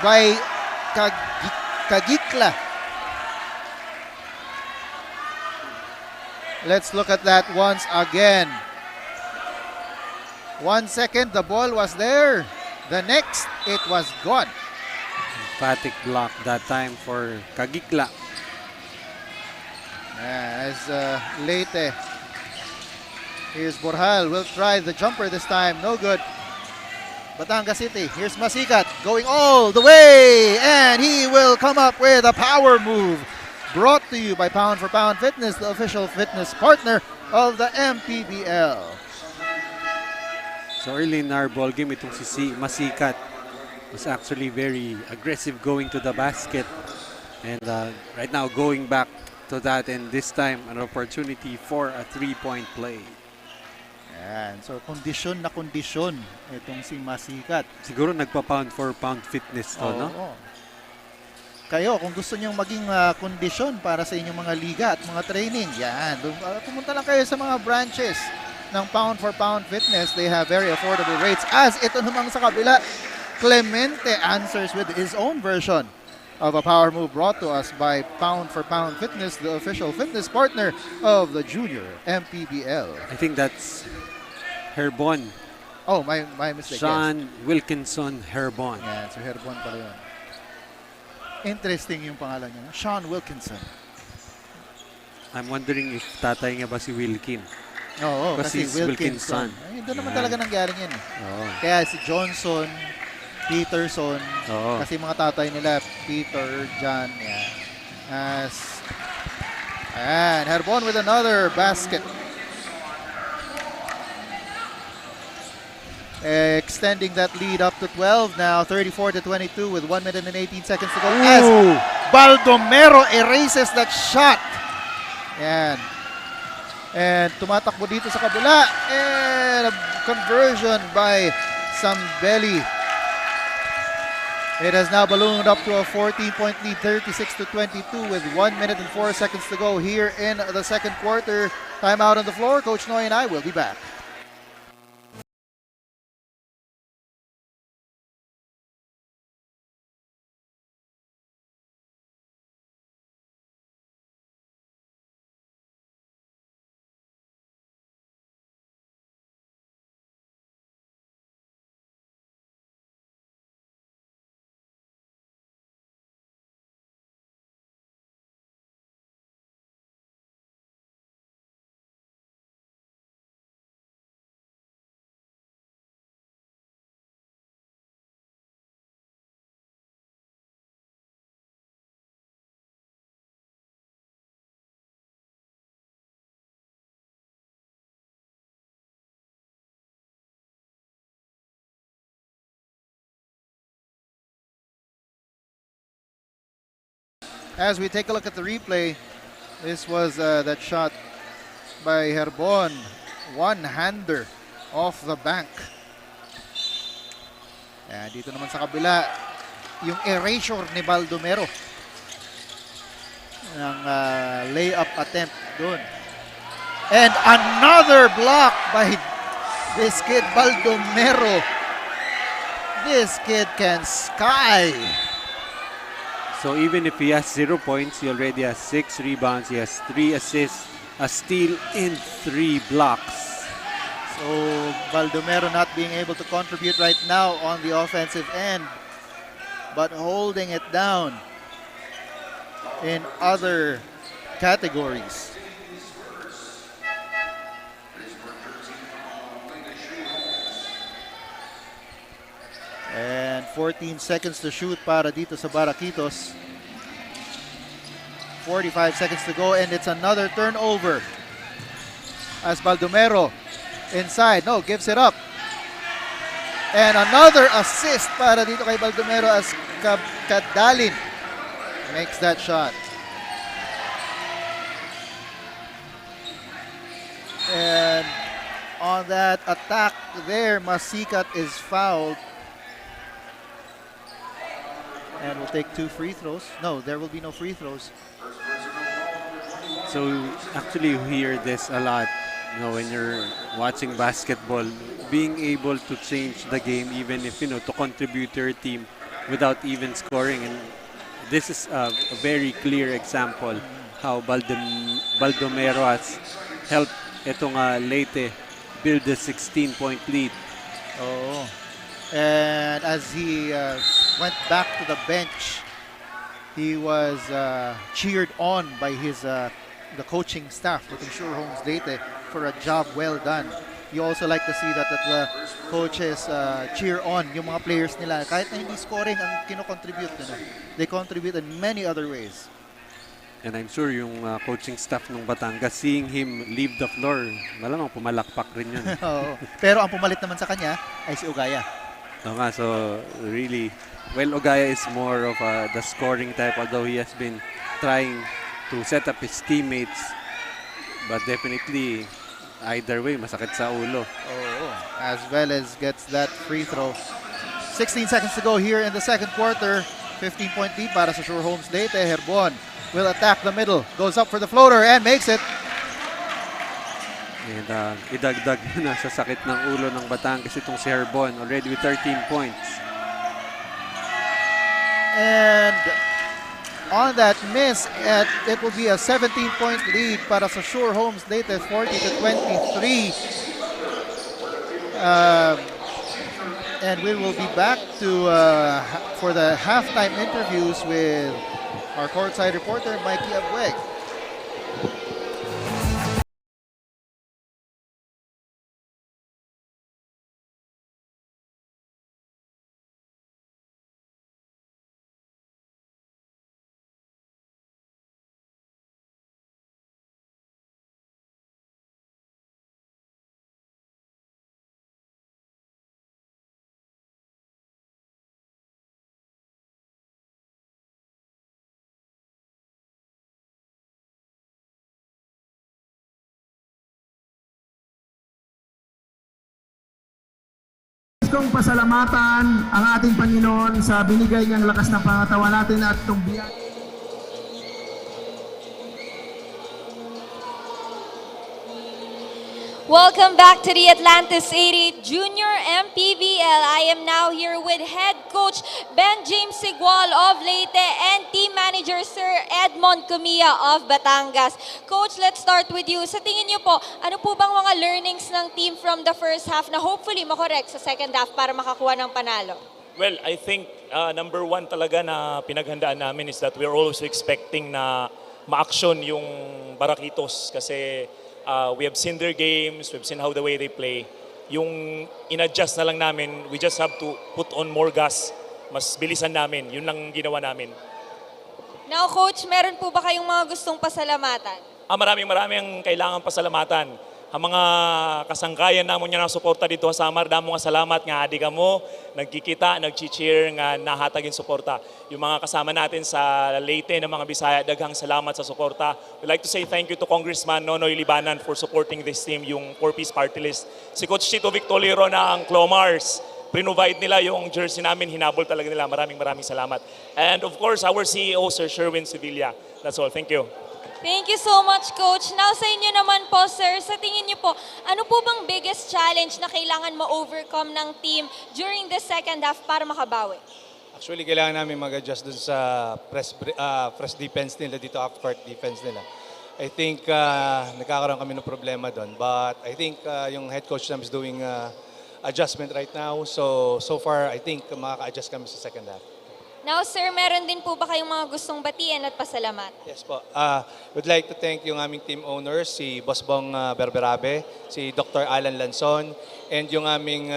by Kagikla. Let's look at that once again. 1 second, the ball was there. The next, it was gone. Emphatic block that time for Kagikla. As Leyte, here's Borjal, will try the jumper this time, no good. Batangas City, here's Masikat going all the way, and he will come up with a power move. Brought to you by Pound for Pound Fitness, the official fitness partner of the MPBL. So early in our ball game, itong si Masikat was actually very aggressive going to the basket, and right now going back to that, and this time an opportunity for a 3-point play. Yan. So kondisyon na kondisyon itong si Masikat. Siguro nagpa-pound for pound fitness to, no? Oo. Kayo, kung gusto nyong maging kondisyon para sa inyong mga liga at mga training, yan. Pumunta lang kayo sa mga branches ng Pound for Pound Fitness. They have very affordable rates. As ito namang sa kabila, Clemente answers with his own version of a power move brought to us by Pound for Pound Fitness, the official fitness partner of the Junior MPBL. I think that's Herbon Oh, my mistake. Sean Wilkinson Herbon. Yes. Yeah, so Herbon pala yun. Interesting yung pangalan niya. Sean Wilkinson. I'm wondering if tatay nga ba si Wilkin. Oo, kasi Wilkinson. Ay, doon naman talaga nanggaling yan. Oo. Kaya si Johnson, Peterson, Oo. kasi mga tatay nila, Peter, John, yan. And Herbon with another basket. Extending that lead up to 12 now, 34-22 with 1 minute and 18 seconds to go. As Baldomero erases that shot. Yan. And tumatakbo dito sa kabila. And a conversion by Sambeli. It has now ballooned up to a 14-point lead, 36-22 with 1 minute and 4 seconds to go here in the second quarter. Timeout on the floor. Coach Noy and I will be back. As we take a look at the replay, this was that shot by Herbon. One-hander off the bank. And dito naman sa kabila, yung erasure ni Baldomero ng layup attempt doon. And another block by this kid Baldomero. This kid can sky. So even if he has 0 points, he already has 6 rebounds, he has 3 assists, a steal, and 3 blocks. So Baldomero not being able to contribute right now on the offensive end, but holding it down in other categories. And 14 seconds to shoot para dito sa Baraquitos. 45 seconds to go and it's another turnover. As Baldomero inside, no, gives it up. And another assist para dito kay Baldomero as Kadalin makes that shot. And on that attack there, Masikat is fouled. And we'll take 2 free throws. No, there will be no free throws. So actually you hear this a lot, you know, when you're watching basketball, being able to change the game even if, you know, to contribute to your team without even scoring. And this is a very clear example how Baldomero has helped itong Leyte build a 16-point lead. Oh. And as he went back to the bench, he was cheered on by his the coaching staff with Ensure Homes Leyte for a job well done. You also like to see that the coaches cheer on yung mga players nila. Kahit na hindi scoring ang kino-contribute nila. They contribute in many other ways. And I'm sure yung coaching staff ng Batangas, seeing him leave the floor, malamang pumalakpak rin yun. Oo. Pero ang pumalit naman sa kanya ay si Ugaya. No nga, so really, well, Ugaya is more of the scoring type, although he has been trying to set up his teammates. But definitely, either way, masakit sa ulo. Oh, as well as gets that free throw. 16 seconds to go here in the second quarter. 15-point lead para sa Sure Homes Leyte. Herbon will attack the middle. Goes up for the floater and makes it. And idagdag na sa sakit ng ulo ng Batangas itong si Herbon, already with 13 points. And on that miss, it will be a 17-point lead para sa Sure Homes Leyte, 40-23. And we will be back to for the halftime interviews with our courtside reporter, Mikey Abweg. Gustong pasalamatan ang ating Panginoon sa binigay niyang lakas ng pangatawan natin at itong biyaya. Welcome back to the Atlantis 88 Junior MPBL. I am now here with head coach Ben James Sigual of Leyte and team manager Sir Edmond Camilla of Batangas. Coach, let's start with you. Sa tingin niyo po, ano po bang mga learnings ng team from the first half na hopefully makorek sa second half para makakuha ng panalo? Well, I think number one talaga na pinaghandaan namin is that we're always expecting na ma-action yung Baraquitos kasi we have seen their games, we've seen how the way they play. Yung in-adjust na lang namin, we just have to put on more gas. Mas bilisan namin, yun lang ginawa namin. Now, Coach, meron po ba kayong mga gustong pasalamatan? Maraming ang kailangan pasalamatan. Ang mga kasangkayan namon niya ng suporta dito sa Samar, damo nga salamat nga adi ka mo, nagkikita, nagchi-cheer nga nahatag yung suporta. Yung mga kasama natin sa Leyte ng mga Bisaya, daghang salamat sa suporta. We'd like to say thank you to Congressman Nonoy Libanan for supporting this team, yung 4-piece party list. Si Coach Chito Victolero na ang Clomars, provide nila yung jersey namin, hinabol talaga nila. Maraming salamat. And of course, our CEO, Sir Sherwin Sevilla. That's all. Thank you. Thank you so much, Coach. Now sa inyo naman po, sir, sa tingin niyo po, ano po bang biggest challenge na kailangan ma-overcome ng team during the second half para makabawi? Actually, kailangan namin mag-adjust dun sa press defense nila dito, half-court defense nila. I think nagkakaroon kami ng problema doon. But I think yung head coach namin is doing adjustment right now. So far, I think makaka-adjust kami sa second half. Now, sir, meron din po ba kayong mga gustong batiin at pasalamat? Yes po. Would like to thank yung aming team owners, si Boss Bong Berberabe, si Dr. Alan Lanson, and yung aming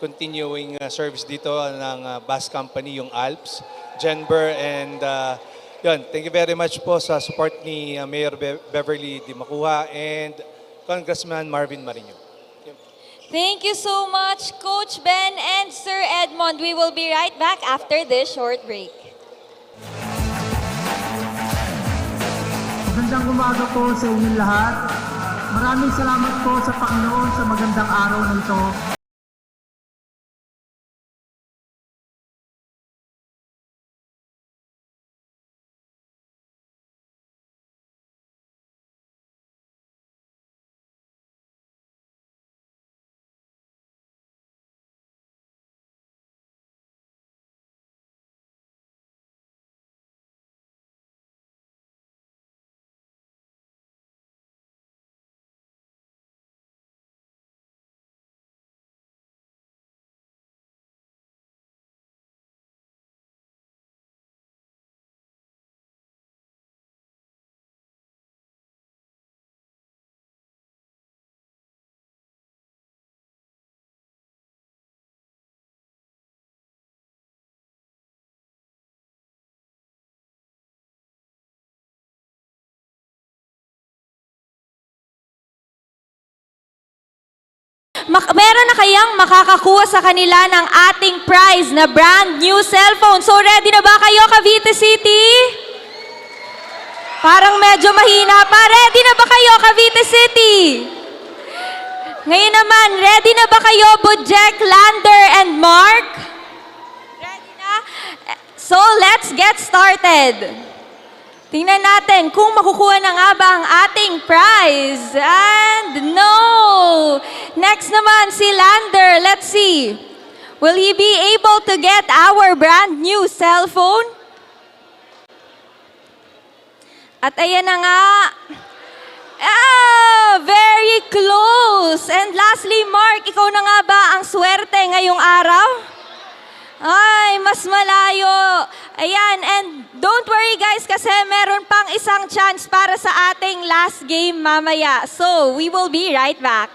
continuing service dito ng bus company, yung Alps, Jenber, and yun, thank you very much po sa support ni Mayor Beverly Dimacuha and Congressman Marvin Marino. Thank you so much, Coach Ben and Sir Edmond. We will be right back after this short break. Magandang umaga po sa inyong lahat. Maraming salamat po sa Panginoon sa magandang araw na ito. Meron na kayang makakakuha sa kanila ng ating prize na brand new cellphone. So ready na ba kayo, Cavite City? Parang medyo mahina pa. Ready na ba kayo, Cavite City? Ngayon naman, ready na ba kayo, Bujek, Lander, and Mark? Ready na? So let's get started. Tingnan natin kung makukuha na nga ba ang ating prize. And no! Next naman, si Lander. Let's see. Will he be able to get our brand new cellphone? At ayan na nga. Ah, very close. And lastly, Mark, ikaw na nga ba ang swerte ngayong araw? Ay, mas malayo. Ayan, and don't worry guys kasi meron pang isang chance para sa ating last game mamaya. So, we will be right back.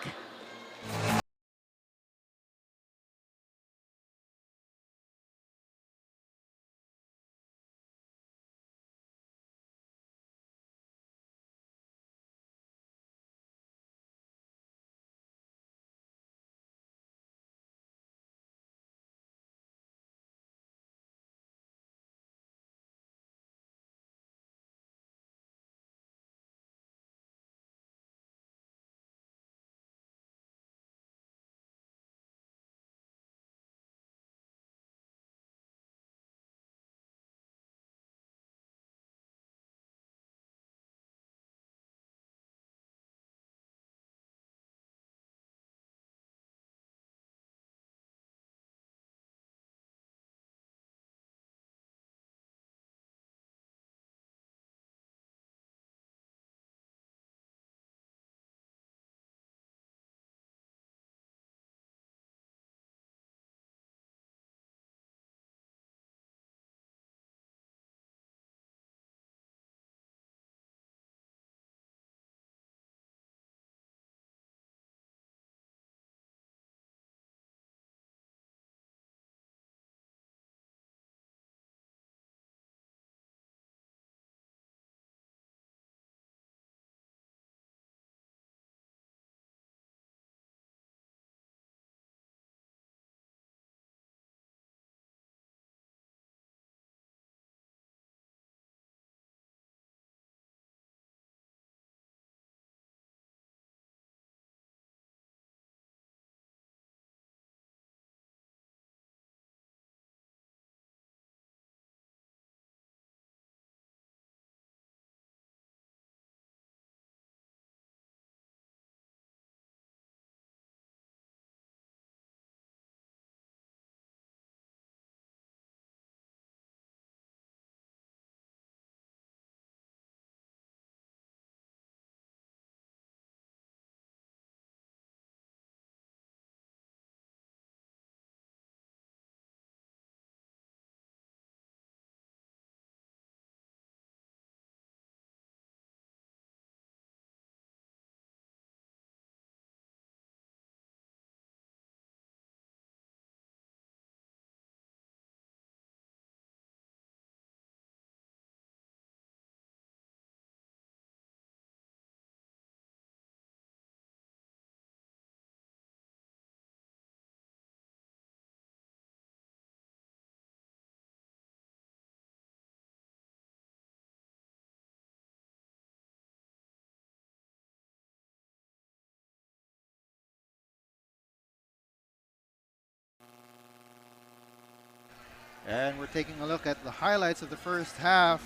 And we're taking a look at the highlights of the first half.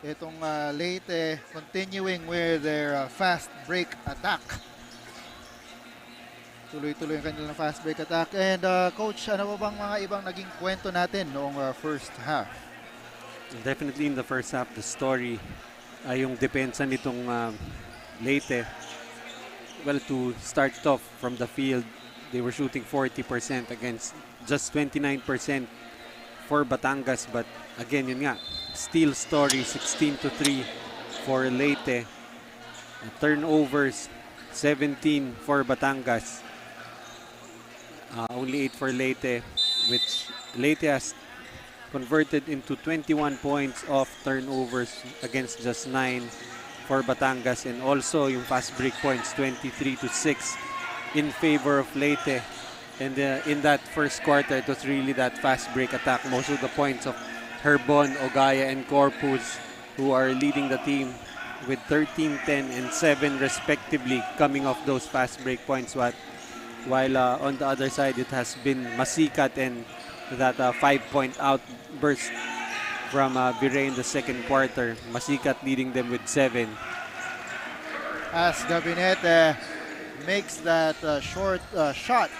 Itong Leyte continuing with their fast break attack. Tuloy-tuloy ang kanilang fast break attack. And Coach, ano ba bang mga ibang naging kwento natin noong first half? Definitely in the first half, the story ay yung depensa nitong Leyte. Well, to start off from the field, they were shooting 40% against just 29% for Batangas. But again, yun nga, steal story, 16-3 for Leyte. Turnovers, 17 for Batangas. Only 8 for Leyte, which Leyte has converted into 21 points off turnovers against just 9 for Batangas, and also yung fast break points 23-6 in favor of Leyte. And in that first quarter, it was really that fast break attack. Most of the points of Herbon, Ogaya, and Corpus, who are leading the team with 13, 10, and 7 respectively, coming off those fast break points. While on the other side, it has been Masikat and that 5-point outburst from Viray in the second quarter. Masikat leading them with 7. As Gabinete makes that short shot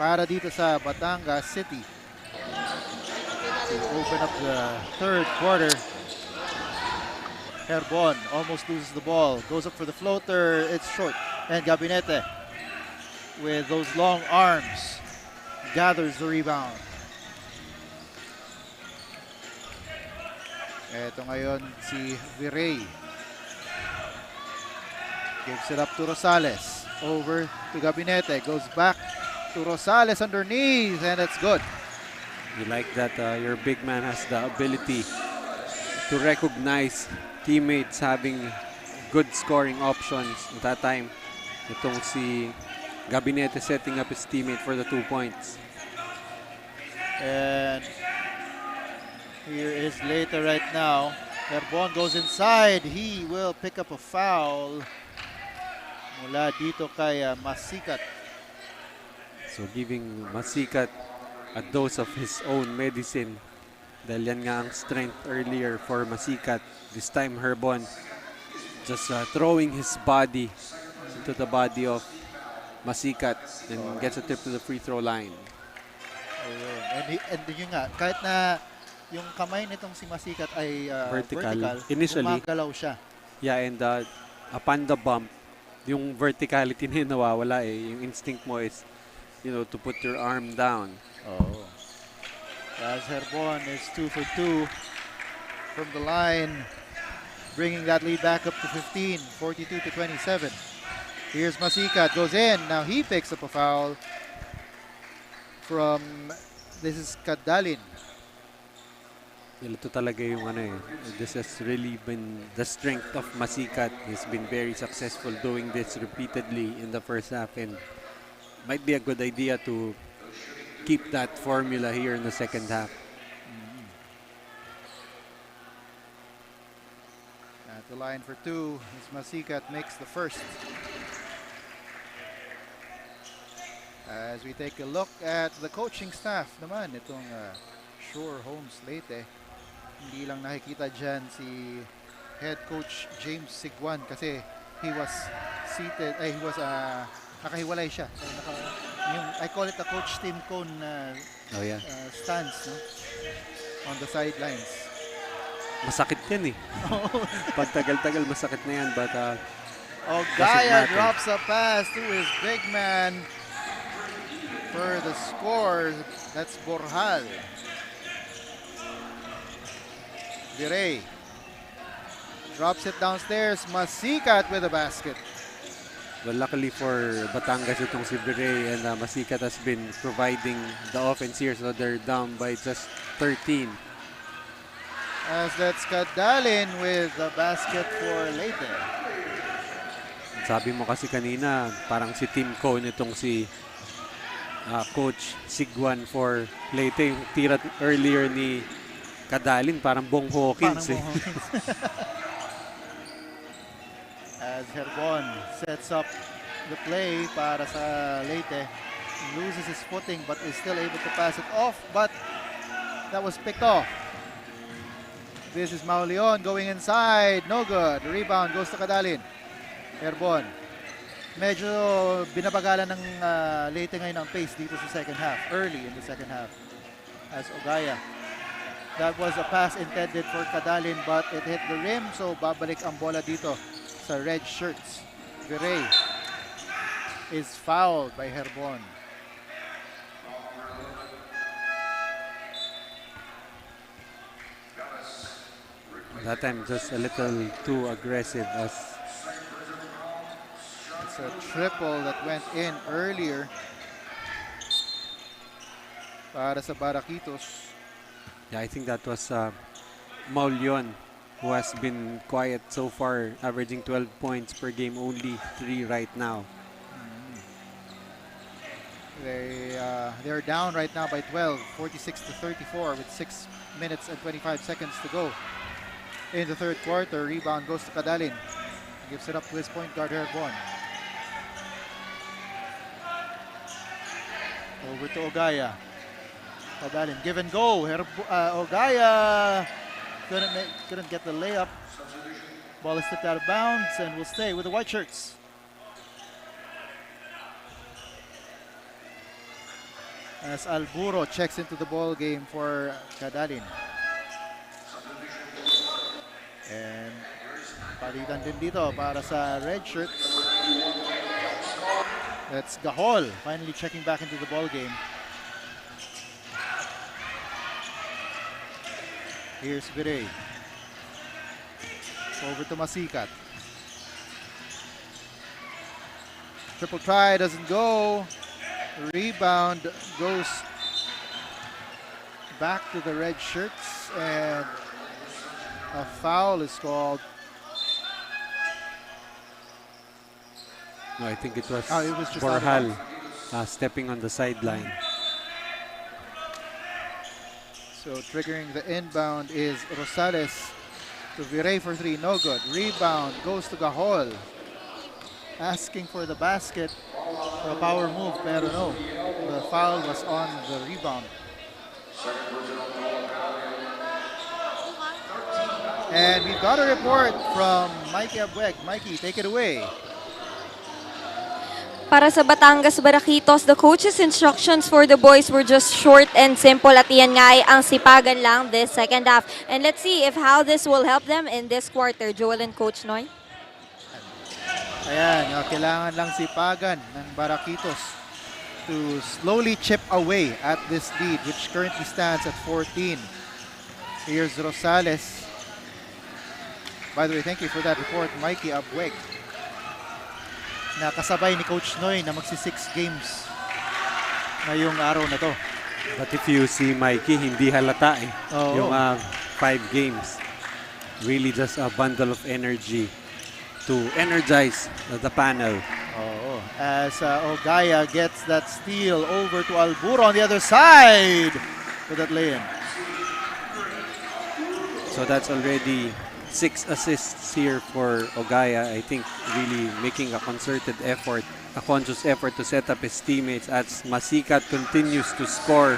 para dito sa Batangas City to open up the third quarter. Herbon almost loses the ball. Goes up for the floater. It's short. And Gabinete, with those long arms, gathers the rebound. Ito ngayon si Virey. Gives it up to Rosales. Over to Gabinete. Goes back to Rosales underneath, and it's good. You like that your big man has the ability to recognize teammates having good scoring options. At that time, itong si Gabinete setting up his teammate for the 2 points. And here is Leyte right now. Herbon goes inside. He will pick up a foul mula dito kay Masikat. So giving Masikat a dose of his own medicine. Dahil yan nga ang strength earlier for Masikat. This time Herbon just throwing his body into the body of Masikat and gets a trip to the free throw line. Ayun. And yun nga, kahit na yung kamay nitong si Masikat ay vertical, initially, gumagalaw siya. Yeah, and upon the bump, yung verticality na yun nawawala eh. Yung instinct mo is, to put your arm down. Oh. As Herbon is 2 for 2 from the line, bringing that lead back up to 15, 42 to 27. Here's Masikat, goes in. Now he picks up a foul from, this is Kadalin. Ito talaga yung this has really been the strength of Masikat. He's been very successful doing this repeatedly in the first half, and might be a good idea to keep that formula here in the second half. At the line for two, as Masikat makes the first. As we take a look at the coaching staff naman, itong Shore Homes Leyte, hindi lang nakikita dyan si head coach James Sigwan kasi he was seated, nakahiwalay siya. I call it the coach team cone stance, no? On the sidelines. Masakit yan eh. Pag tagal-tagal masakit na yan, but Ogaya drops a pass to his big man for the score. That's Borjal. Virey drops it downstairs. Masikat with a basket. Well, luckily for Batangas, itong si Virey and Masikat has been providing the offense here, so they're down by just 13. As that's Kadalin with the basket for Leyte. Sabi mo kasi kanina, parang si Team Cone itong si Coach Sigwan for Leyte. Yung tira earlier ni Kadalin, parang Bong Hawkins. As Herbon sets up the play para sa Leyte. Loses his footing but is still able to pass it off, but that was picked off. This is Mauleon going inside. No good. Rebound goes to Kadalin. Herbon. Medyo binabagalan ng Leyte ngayon ang pace dito sa second half. Early in the second half. As Ogaya. That was a pass intended for Kadalin but it hit the rim. So babalik ang bola dito sa red shirts. Virey is fouled by Herbon. That time just a little too aggressive as it's a triple that went in earlier para sa Baraquitos. I think that was Mauleon, who has been quiet so far, averaging 12 points per game, only 3 right now. They're down right now by 12, 46 to 34 with 6 minutes and 25 seconds to go. In the third quarter, rebound goes to Kadalin. Gives it up to his point guard, Herbon. Over to Ogaya. Kadalin, give and go. Ogaya couldn't get the layup. Ball is stepped out of bounds and will stay with the white shirts. As Alburo checks into the ball game for Kadalin. And Palitan din dito para sa red shirt. That's Gahol finally checking back into the ball game. Here's Virey. Over to Masikat. Triple try doesn't go. Rebound goes back to the red shirts, and a foul is called. No, I think it was, It was just Borjal stepping on the sideline. So triggering the inbound is Rosales to Virey for three, no good. Rebound goes to Gahol. Asking for the basket for a power move, pero no. The foul was on the rebound. And we've got a report from Mikey Abueg. Mikey, take it away. Para sa Batangas Baraquitos, the coach's instructions for the boys were just short and simple at iyan nga ay ang sipagan lang this second half. And let's see if how this will help them in this quarter. Joel and Coach Noy. Ayan, kailangan lang sipagan ng Baraquitos to slowly chip away at this lead, which currently stands at 14. Here's Rosales. By the way, thank you for that report, Mikey Abueg. Nakasabay ni Coach Noy na magsi-6 games ngayong araw na to. But if you see Mikey, hindi halata eh. Yung 5 games. Really just a bundle of energy to energize the panel. As Ogaya gets that steal over to Alburo on the other side for that lay-in. So that's already 6 assists here for Ogaya. I think really making a concerted effort, a conscious effort to set up his teammates as Masikat continues to score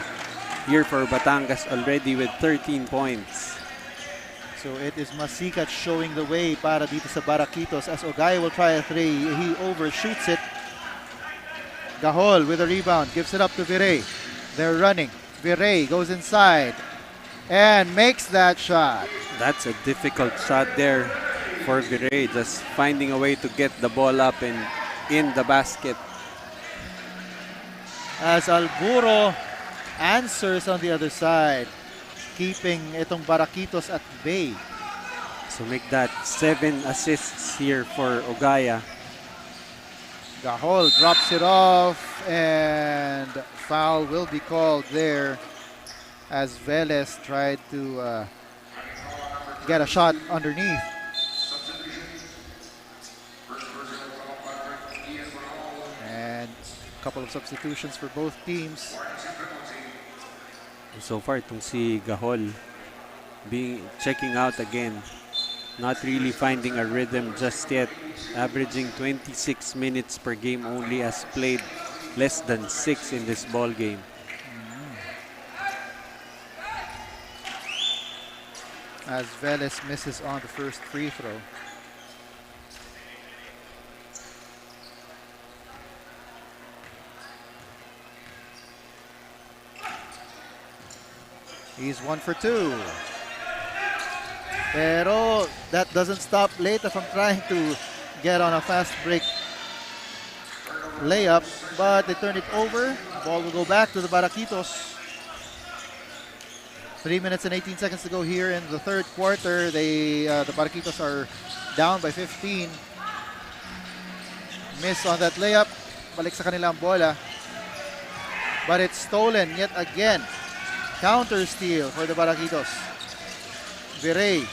here for Batangas already with 13 points. So it is Masikat showing the way para dito sa Baraquitos as Ogaya will try a three. He overshoots it. Gahol with a rebound, gives it up to Virey. They're running. Virey goes inside and makes that shot. That's a difficult shot there for Virey, just finding a way to get the ball up and in the basket. As Alburo answers on the other side, keeping itong Baraquitos at bay. So make that 7 assists here for Ogaya. Gahol drops it off and foul will be called there as Velez tried to get a shot underneath. And a couple of substitutions for both teams. So far, itong si Gahol checking out again. Not really finding a rhythm just yet. Averaging 26 minutes per game only, has played less than 6 in this ball game. As Velez misses on the first free throw. He's 1 for 2. Pero that doesn't stop Leyte from trying to get on a fast break layup, but they turn it over. Ball will go back to the Baraquitos. 3 minutes and 18 seconds to go here in the third quarter. The Baraquitos are down by 15. Miss on that layup. Balik sa kanilang bola. But it's stolen yet again. Counter steal for the Baraquitos. Virey.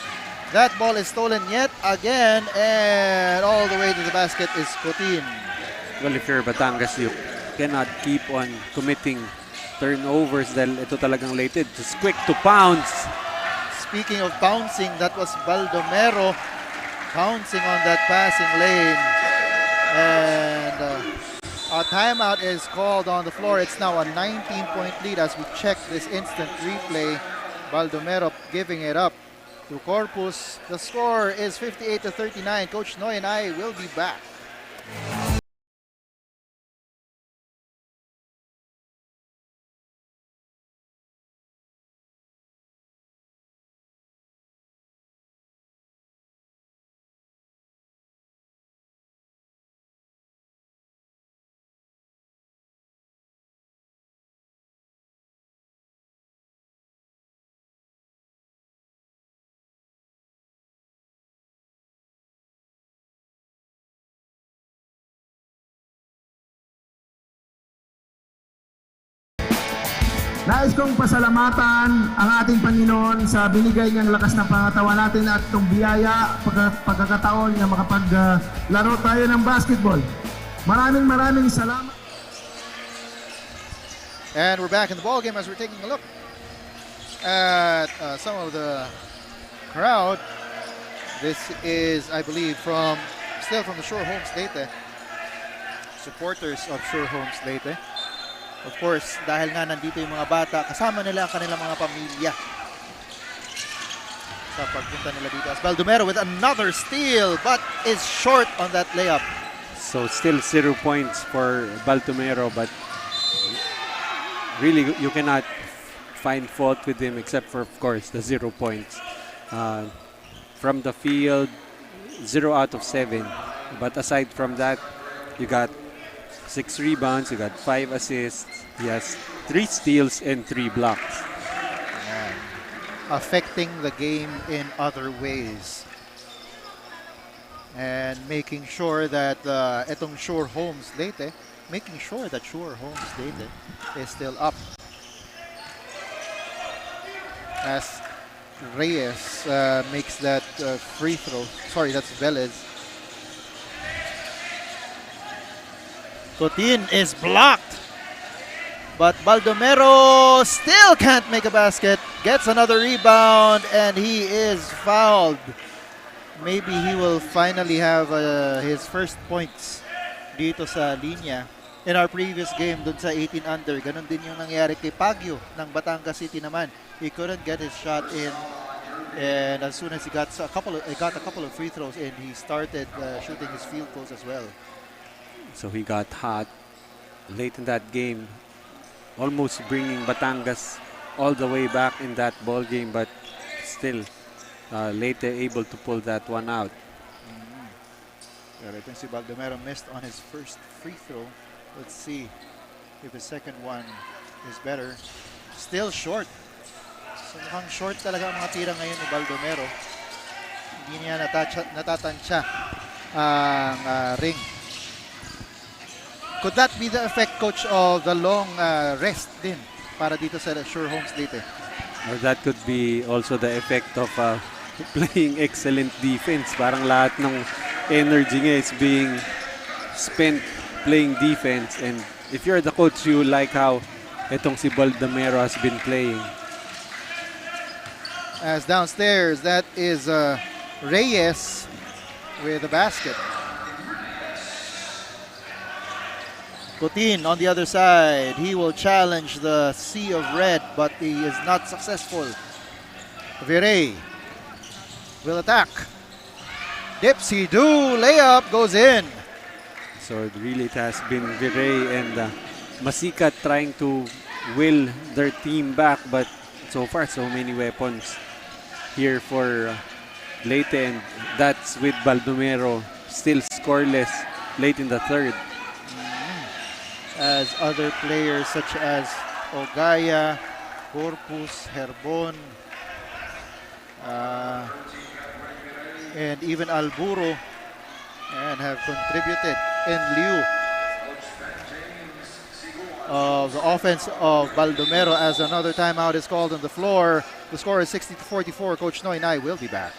That ball is stolen yet again, and all the way to the basket is Cotin. Well, if you're Batangas, you cannot keep on committing turnovers dahil ito talagang Leyte. Just quick to pounce. Speaking of bouncing, that was Baldomero bouncing on that passing lane. And a timeout is called on the floor. It's now a 19-point lead as we check this instant replay. Baldomero giving it up to Corpus. The score is 58-39. Coach Noy and I will be back. Nais kong pasalamatan ang ating Panginoon sa binigay niyang lakas ng pangatawan natin at itong biyaya, pagkakataon na makapaglaro tayo ng basketball. Maraming salamat. And we're back in the ball game as we're taking a look at some of the crowd. This is, I believe, still from the Shore Homes Leyte. Supporters of Shore Homes Leyte. Of course, dahil nga nandito yung mga bata, kasama nila ang kanilang mga pamilya sa pagpunta nila dito. As Baldomero with another steal but is short on that layup. So still 0 points for Baldomero, but really you cannot find fault with him except for, of course, the 0 points. From the field, 0 out of 7. But aside from that, you got 6 rebounds, you got 5 assists, he has 3 steals and 3 blocks. Affecting the game in other ways. And making sure that itong Shore Homes Leyte, is still up. As Reyes makes that free throw. Sorry, that's Velez. Cotin is blocked. But Baldomero still can't make a basket. Gets another rebound and he is fouled. Maybe he will finally have his first points dito sa linya. In our previous game dun sa 18 under, ganun din yung nangyari kay Pagyo ng Batangas City naman. He couldn't get his shot in, and as soon as he got a couple of free throws in, he started shooting his field goals as well. So he got hot late in that game, almost bringing Batangas all the way back in that ball game, but still Leyte able to pull that one out. Pero itong si Baldomero missed on his first free throw. Let's see if his second one is better. Still short. So mukhang short talaga ang mga tira ngayon ni Baldomero. Hindi niya natatansya ang ring. Could that be the effect, Coach, of the long rest din para dito sa Shore Homes Leyte? Or that could be also the effect of playing excellent defense. Parang lahat ng energy niya is being spent playing defense. And if you're the coach, you like how itong si Baldomero has been playing. As downstairs, that is Reyes with a basket. Cotin on the other side. He will challenge the sea of red, but he is not successful. Virey will attack. Dipsy-do layup goes in. So really it has been Virey and Masikat trying to will their team back, but so far so many weapons here for Leyte, and that's with Baldomero still scoreless late in the third. As other players such as Ogaya, Corpus, Herbon, and even Alburo and have contributed in lieu of the offense of Baldomero as another timeout is called on the floor. The score is 60-44. Coach Noy and I will be back.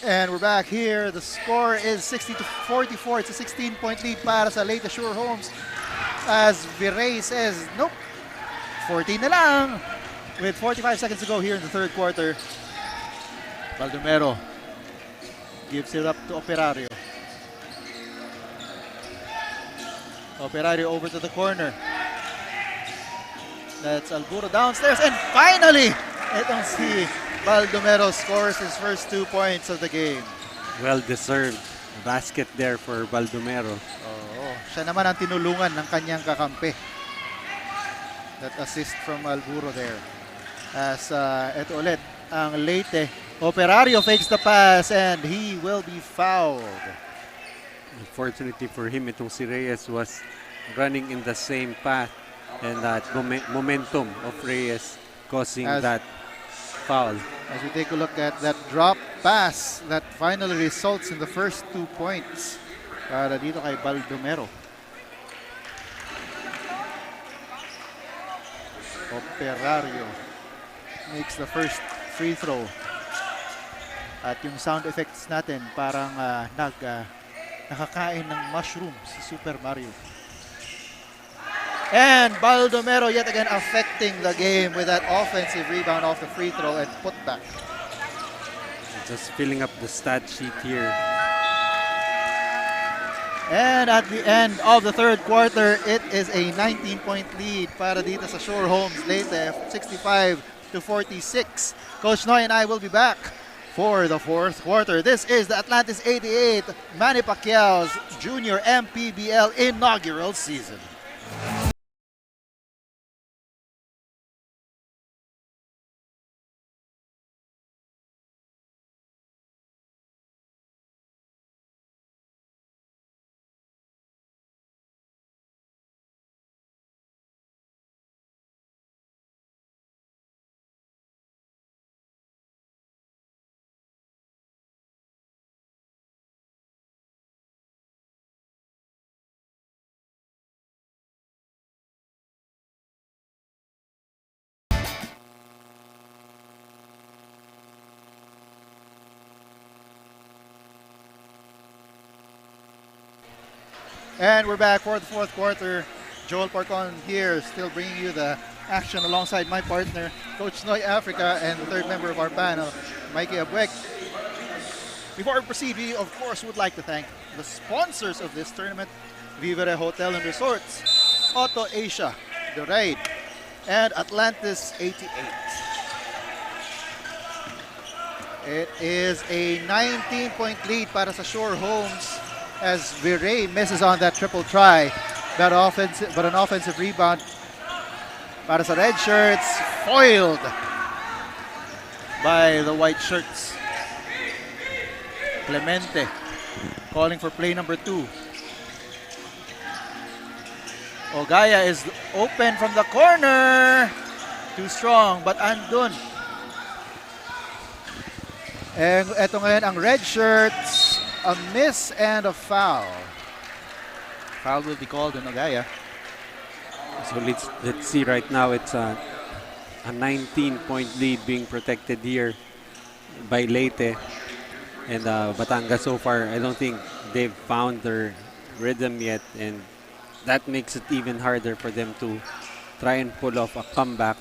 And we're back here. The score is 60-44. It's a 16-point lead para sa Leyte Sure Homes. As Virey says, nope, 14 na lang. With 45 seconds to go here in the third quarter. Baldomero gives it up to Operario. Operario over to the corner. That's Alburo downstairs. And finally, itong si Baldomero scores his first 2 points of the game. Well-deserved basket there for Baldomero. Oo, siya naman ang tinulungan ng kanyang kakampi. That assist from Alburo there. As ito ulit, ang Leyte. Operario fakes the pass and he will be fouled. Unfortunately for him, itong si Reyes was running in the same path, and that momentum of Reyes causing that foul. As we take a look at that drop pass that finally results in the first 2 points para dito kay Baldomero. Operario makes the first free throw. At yung sound effects natin parang nakakain ng mushroom si Super Mario. And Baldomero yet again affecting the game with that offensive rebound off the free throw and putback. Just filling up the stat sheet here. And at the end of the third quarter, it is a 19-point lead para dito sa Sure Homes Leyte, 65-46. Coach Noy and I will be back for the fourth quarter. This is the Atlantis 88 Manny Pacquiao's Junior MPBL inaugural season. And we're back for the fourth quarter. Joel Parcon here, still bringing you the action alongside my partner, Coach Noy Africa, and the third member of our panel, Mikey Abuek. Before we proceed, we of course would like to thank the sponsors of this tournament, Vivere Hotel and Resorts, Auto Asia, The Raid, and Atlantis 88. It is a 19-point lead para sa Sure Homes as Virey misses on that triple try. But an offensive rebound para sa red shirts, foiled by the white shirts. Clemente calling for play number 2. Ogaya is open from the corner. Too strong, but andun. And eto ngayon ang red shirts. A miss and a foul. Foul will be called on Ogaya. So let's see right now, it's a 19-point lead being protected here by Leyte. And Batangas so far, I don't think they've found their rhythm yet. And that makes it even harder for them to try and pull off a comeback.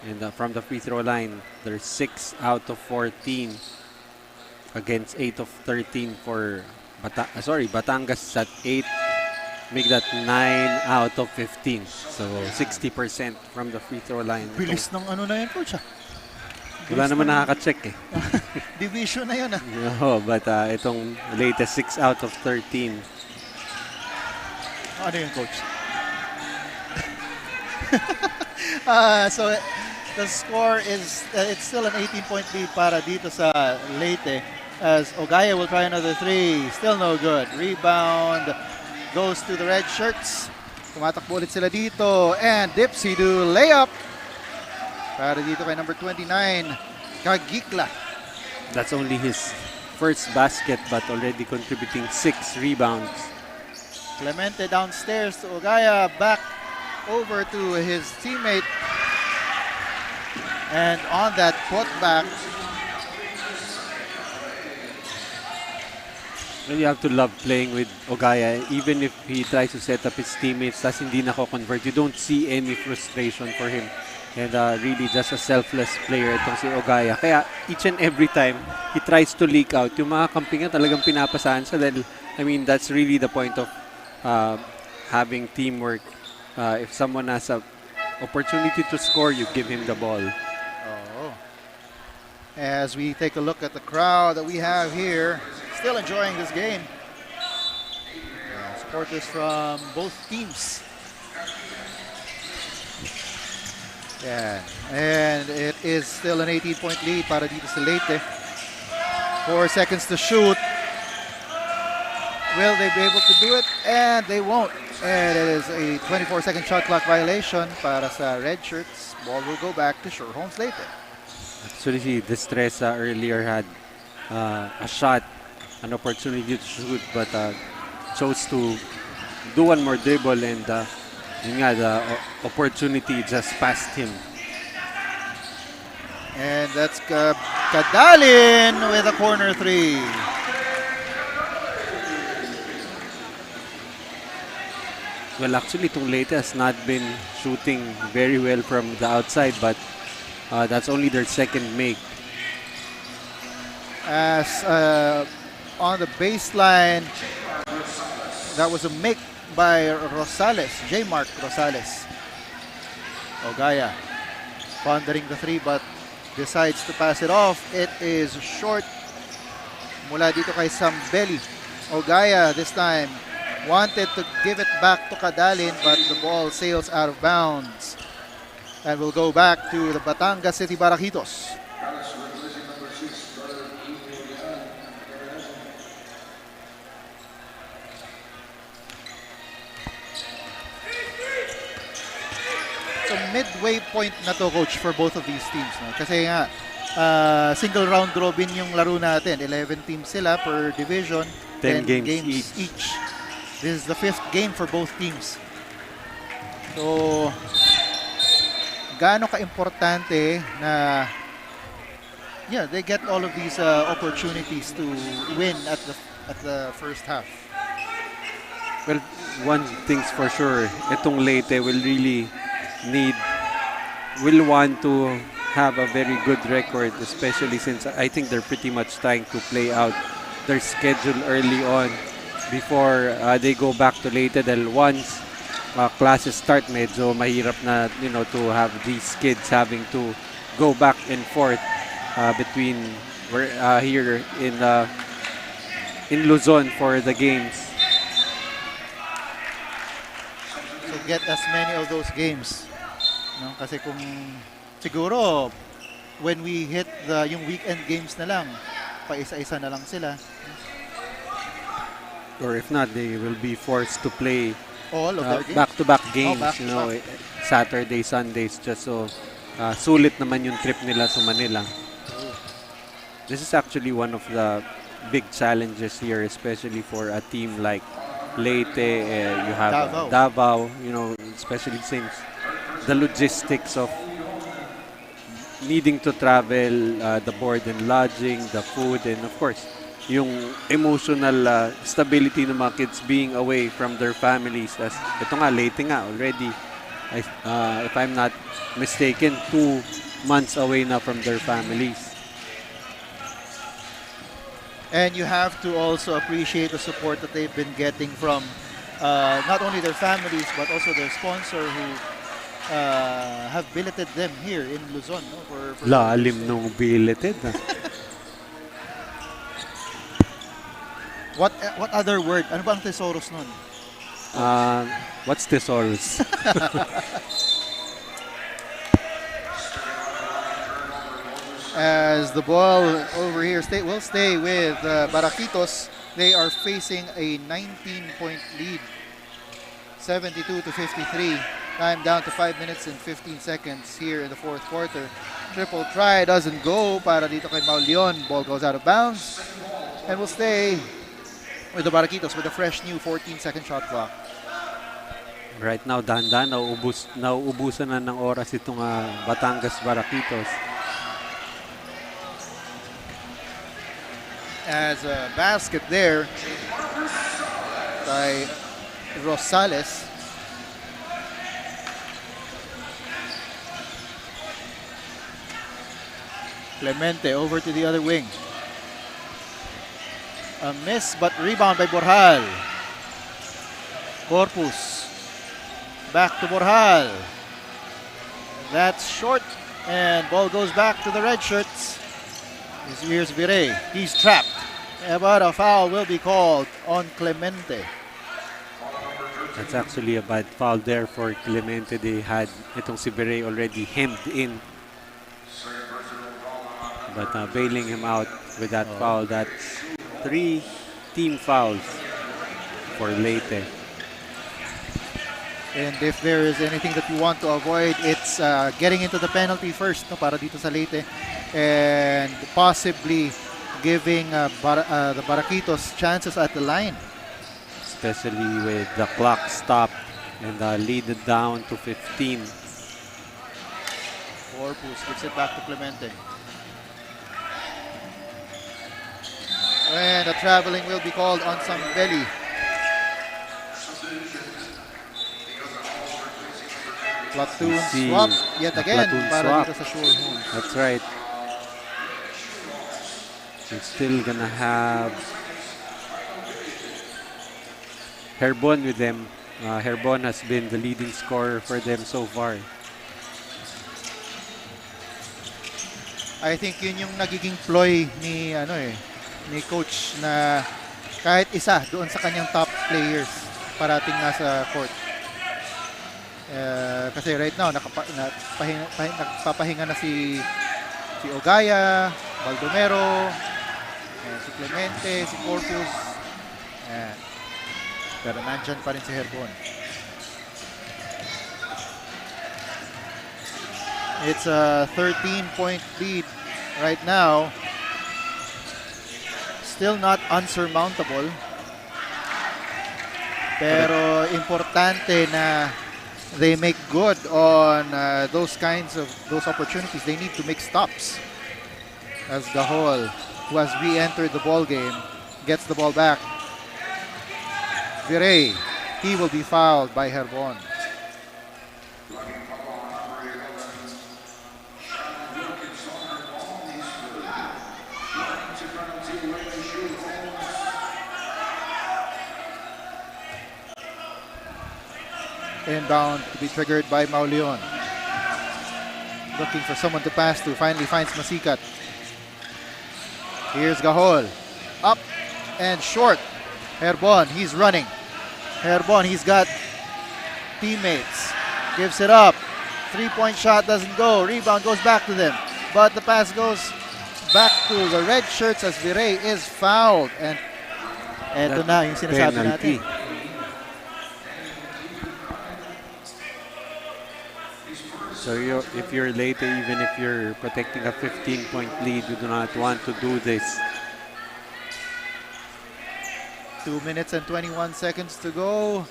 And from the free throw line, they're 6 out of 14 against 8 of 13 for Batangas at 8. Make that 9 out of 15. So 60% from the free throw line. Bilis ng ano na yan, Coach. Wala naman nakaka-check eh. Division na yun. No, but itong latest 6 out of 13. Ano yun, Coach? So the score is, it's still an 18-point lead para dito sa Leyte. As Ogaya will try another 3. Still no good. Rebound goes to the red shirts. Tumatakbo ulit sila dito. And Dipsy-do layup para dito kay number 29, Kagikla. That's only his first basket but already contributing 6 rebounds. Clemente downstairs to Ogaya. Back over to his teammate. And on that putback, Well, you have to love playing with Ogaya. Even if he tries to set up his teammates, tas hindi nako-convert, you don't see any frustration for him. And really just a selfless player itong si Ogaya. Kaya each and every time he tries to leak out, yung mga kamping niya talagang pinapasahan siya dahil, I mean, that's really the point of having teamwork. If someone has a opportunity to score, you give him the ball. Oh. As we take a look at the crowd that we have here, still enjoying this game. Supporters from both teams. Yeah, and it is still an 18-point lead para dito sa Leyte. 4 seconds to shoot. Will they be able to do it? And they won't. And it is a 24-second shot clock violation para sa Red Shirts. Ball will go back to Sure Homes Leyte. Actually, si Destresa earlier had a shot, an opportunity to shoot, but chose to do one more dribble, and yun nga, the opportunity just passed him. And that's Kadalin with a corner three. Well, actually, itong Leyte has not been shooting very well from the outside, but that's only their second make. As on the baseline, that was a make by Rosales, J. Mark Rosales. Ogaya pondering the three but decides to pass it off. It is short mula dito kay Sambeli. Ogaya this time wanted to give it back to Kadalin but the ball sails out of bounds and will go back to the Batangas City Barajitos. Midway point na to, coach, for both of these teams, no? Kasi nga single round robin yung laro natin. 11 teams sila per division, 10 games each. This is the 5th game for both teams. So gaano ka-importante na they get all of these opportunities to win at the first half. Well, one thing's for sure, itong Leyte will want to have a very good record, especially since I think they're pretty much trying to play out their schedule early on before they go back to Leyte. Dahil once classes start, medyo mahirap na to have these kids having to go back and forth between here in Luzon for the games. So get as many of those games. No? Kasi kung siguro when we hit yung weekend games na lang, pa-isa-isa na lang sila. Or if not, they will be forced to play all of their games. Back-to-back games, back-to-back. Saturday, Sundays, just so sulit naman yung trip nila to Manila. This is actually one of the big challenges here, especially for a team like Leyte. You have Davao, especially since the logistics of needing to travel, the board and lodging, the food, and of course, yung emotional stability ng mga kids being away from their families. As ito nga, Leyte nga already, if I'm not mistaken, 2 months away na from their families. And you have to also appreciate the support that they've been getting from not only their families but also their sponsor who have billeted them here in Luzon. No? For Lalim nung billeted. What other word? Ano ba ang thesaurus nun? What's thesaurus? As the ball over here will stay with Barajitos. They are facing a 19-point lead. 72-53. Time down to 5 minutes and 15 seconds here in the 4th quarter. Triple try doesn't go para dito kay Mauleon. Ball goes out of bounds. And will stay with the Barajitos with a fresh new 14-second shot clock. Right now, dahan-dahan, nauubusan na ng oras itong Batangas Barajitos. as a basket there by Rosales. Clemente over to the other wing. A miss but rebound by Borjal. Corpus. Back to Borjal. That's short and ball goes back to the red shirts. Here's Virey. He's trapped. But a foul will be called on Clemente. That's actually a bad foul there for Clemente. They had itong si Virey already hemmed in. But bailing him out with that foul, that's 3 team fouls for Leyte. And if there is anything that you want to avoid, it's getting into the penalty first, no, para dito sa Leyte, and possibly giving the Baraquitos chances at the line. Especially with the clock stopped and lead it down to 15. Corpus gives it back to Clemente. And a traveling will be called on Sambeli. Platoon swap yet again para dito sa Shore Homes. That's right. It's still gonna have Herbon with them. Herbon has been the leading scorer for them so far. I think yun yung nagiging ploy ni ni coach na kahit isa doon sa kanyang top players parating nasa court. Kasi right now nagpapahinga na si Ogaya, Baldomero, si Clemente, si Corpus. Pero nandyan pa rin si Herbon. It's a 13-point lead right now. Still not unsurmountable. Pero importante na they make good on those opportunities. They need to make stops. As Gahol, who has re-entered the ball game, gets the ball back. Virey, he will be fouled by Herbon. Inbound to be triggered by Mauleon. Looking for someone to pass to. Finally finds Masikat. Here's Gahol. Up and short. Herbon, he's running. Herbon, he's got teammates. Gives it up. 3-point shot doesn't go. Rebound goes back to them. But the pass goes back to the red shirts as Virey is fouled. And eto na yung sinasabi natin. So if you're Leyte, even if you're protecting a 15-point lead, you do not want to do this. 2 minutes and 21 seconds to go.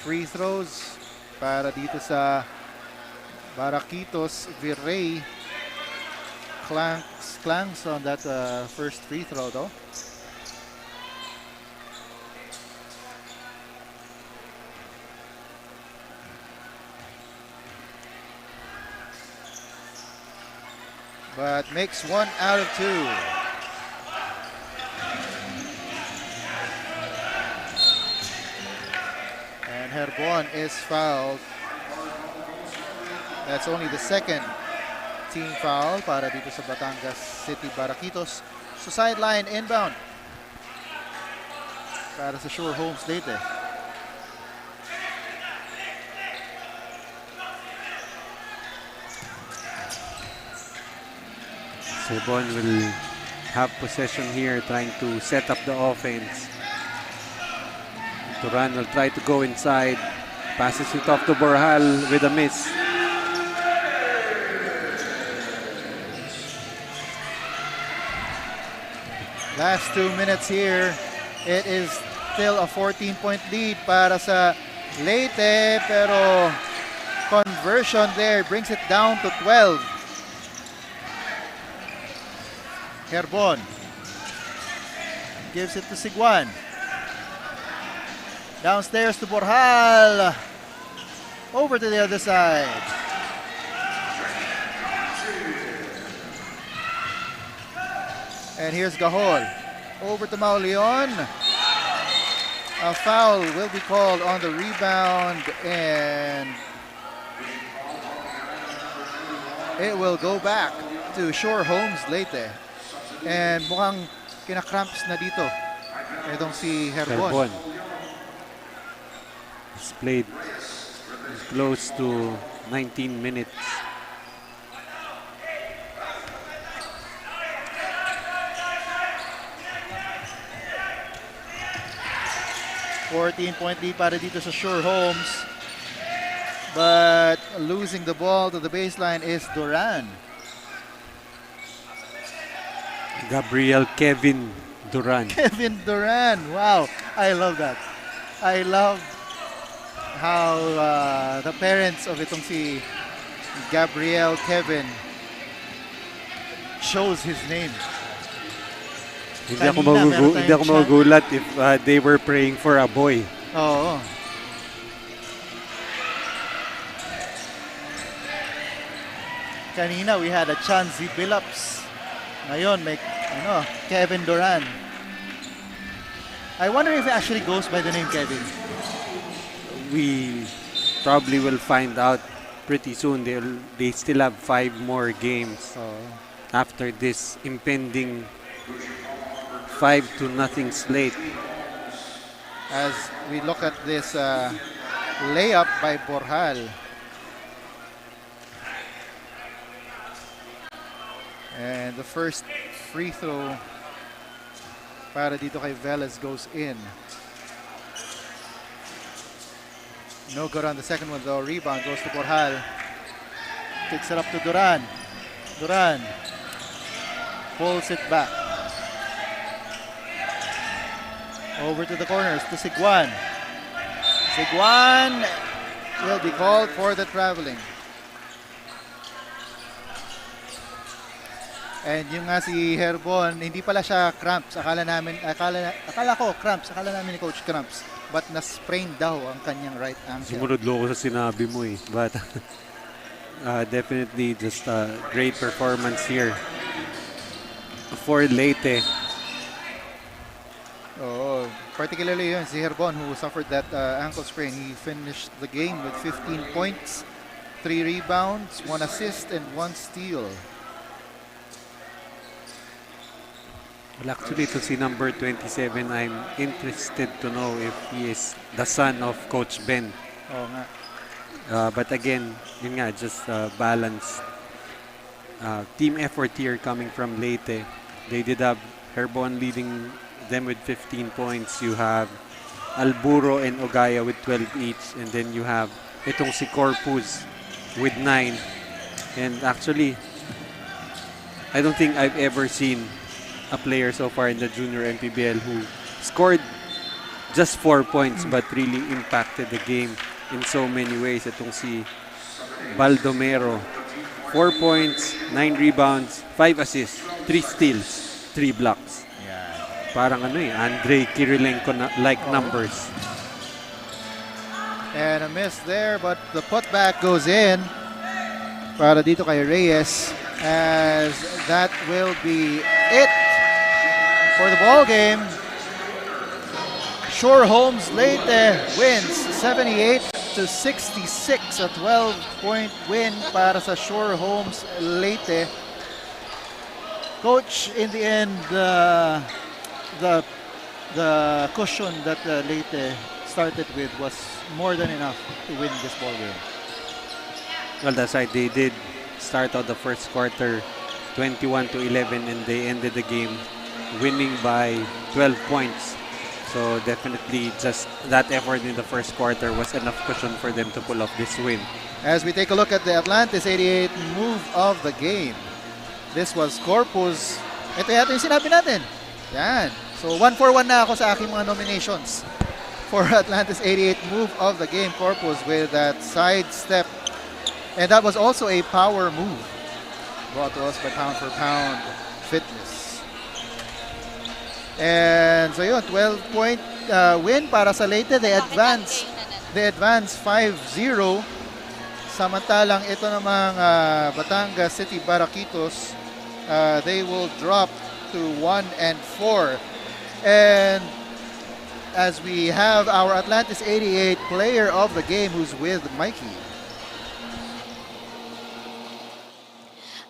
Free throws para dito sa Baraquitos. Virey clanks on that first free throw though. But makes 1 out of 2. And Herbon is fouled. That's only the second team foul para dito sa Batangas City Baraquitos. So sideline inbound para sa Shore Homes Leyte. Herbon will have possession here, trying to set up the offense. Turan will try to go inside. Passes it off to Borjal with a miss. Last 2 minutes here. It is still a 14-point lead para sa Leyte, pero conversion there brings it down to 12. Herbon. gives it to Siguan. Downstairs to Borjal. Over to the other side. And here's Gahol. Over to Mauleon. A foul will be called on the rebound, and it will go back to Shore Homes Leyte. And mukhang kinakramps na dito itong si Herbon. He's played close to 19 minutes. 14-point lead para dito sa Shore Homes. But losing the ball to the baseline is Duran. Gabriel Kevin Duran. Kevin Duran. Wow. I love that. I love how the parents of itong si Gabriel Kevin chose his name. Hindi ako magugulat if they were praying for a boy. Oo. Kanina we had a Chanzi Billups. Ngayon may Kevin Duran. I wonder if it actually goes by the name Kevin. We probably will find out pretty soon. They still have 5 more games after this impending 5-0 slate. As we look at this layup by Borjal. And the first free throw para dito kay Velez goes in. No good on the second one though. Rebound goes to Borjal. Kicks it up to Duran. Duran pulls it back. Over to the corners to Siguan. Siguan will be called for the traveling. And yung nga si Herbon, hindi pala siya cramps. Akala ko cramps. Akala namin ni Coach cramps. But na-sprain daw ang kanyang right ankle. Sumunod loko sa sinabi mo eh. But definitely just a great performance here for Leyte. Oh, particularly yun, si Herbon who suffered that ankle sprain. He finished the game with 15 points, 3 rebounds, 1 assist, and 1 steal. Well, actually, to see number 27, I'm interested to know if he is the son of Coach Ben. Oo nga. But again, yun nga, just balanced team effort here coming from Leyte. They did have Herbon leading them with 15 points. You have Alburo and Ogaya with 12 each. And then you have itong si Corpus with 9. And actually, I don't think I've ever seen a player so far in the junior MPBL who scored just 4 points but really impacted the game in so many ways. Itong si Baldomero. 4 points, 9 rebounds, 5 assists, 3 steals, 3 blocks. Parang Andrei Kirilenko-like numbers. And a miss there, but the putback goes in para dito kay Reyes, as that will be it for the ball game. Shore Homes Leyte wins 78-66, a 12-point win para sa Shore Homes Leyte. Coach, in the end, the cushion that Leyte started with was more than enough to win this ball game. Well, that's right. They did start out the first quarter 21-11 and they ended the game winning by 12 points. So definitely just that effort in the first quarter was enough cushion for them to pull off this win. As we take a look at the Atlantis 88 move of the game. This was Corpus. Ito yata yung sinabi natin. Yan. So 1-for-1 na ako sa aking mga nominations for Atlantis 88 move of the game. Corpus with that side step. And that was also a power move brought to us by Pound for Pound Fitness. And so yun, 12-point win para sa Leyte. They advance 5-0. Samantalang ito namang Batangas City Baraquitos, they will drop to 1-4. And as we have our Atlantis 88 player of the game who's with Mikey.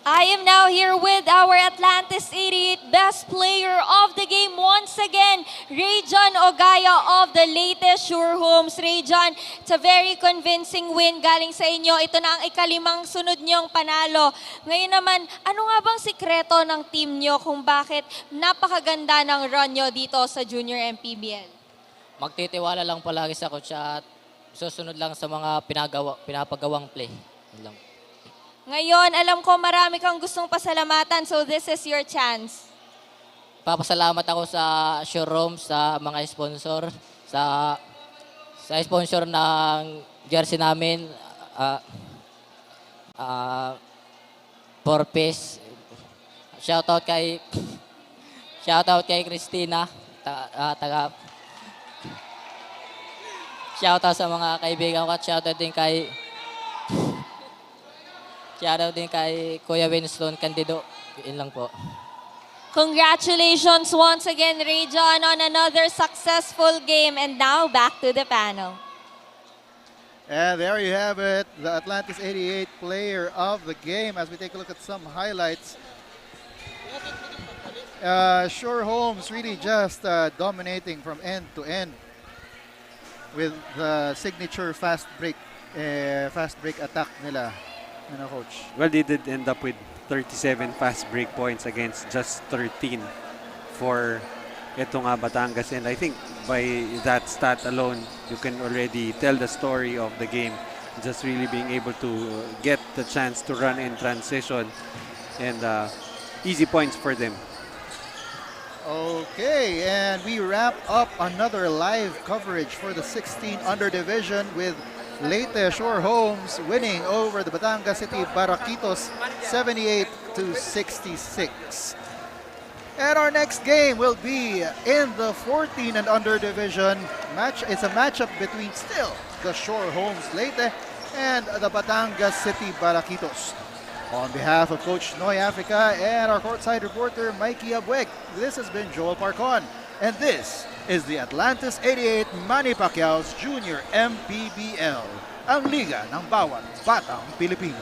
I am now here with our Atlantis 88 best player of the game once again, Rayjon Ogaya of the Leyte Sure Homes. Rayjon, it's a very convincing win galing sa inyo. Ito na ang ikalimang sunod niyong panalo. Ngayon naman, ano nga bang sikreto ng team niyo kung bakit napakaganda ng run niyo dito sa Junior MPBL? Magtitiwala lang palagi sa coach at susunod lang sa mga pinapagawang play. Yun lang. Ngayon, alam ko marami kang gustong pasalamatan, so this is your chance. Papasalamat ako sa showroom, sa mga sponsor, sa sponsor ng jersey namin, Porpes. Shoutout kay Christina, shoutout sa mga kaibigan ko at shoutout din kay Kuya Winston Candido. Yun lang po. Congratulations once again, Rayjon, on another successful game. And now, back to the panel. And there you have it, the Atlantis 88 player of the game. As we take a look at some highlights. Sure Homes really just dominating from end to end with the signature fast break attack nila. Coach. Well, they did end up with 37 fast break points against just 13 for itong Batangas. And I think by that stat alone, you can already tell the story of the game. Just really being able to get the chance to run in transition and easy points for them. Okay, and we wrap up another live coverage for the 16 under division with Leyte Sure Homes winning over the Batangas City Baraquitos 78-66. And our next game will be in the 14 and under division match. It's a matchup between still the Sure Homes Leyte and the Batangas City Baraquitos. On behalf of Coach Noy Africa and our courtside reporter Mikey Abueg, this has been Joel Parcon, and this is the Atlantis 88 Manny Pacquiao's Junior MPBL, ang liga ng bawat batang Pilipino.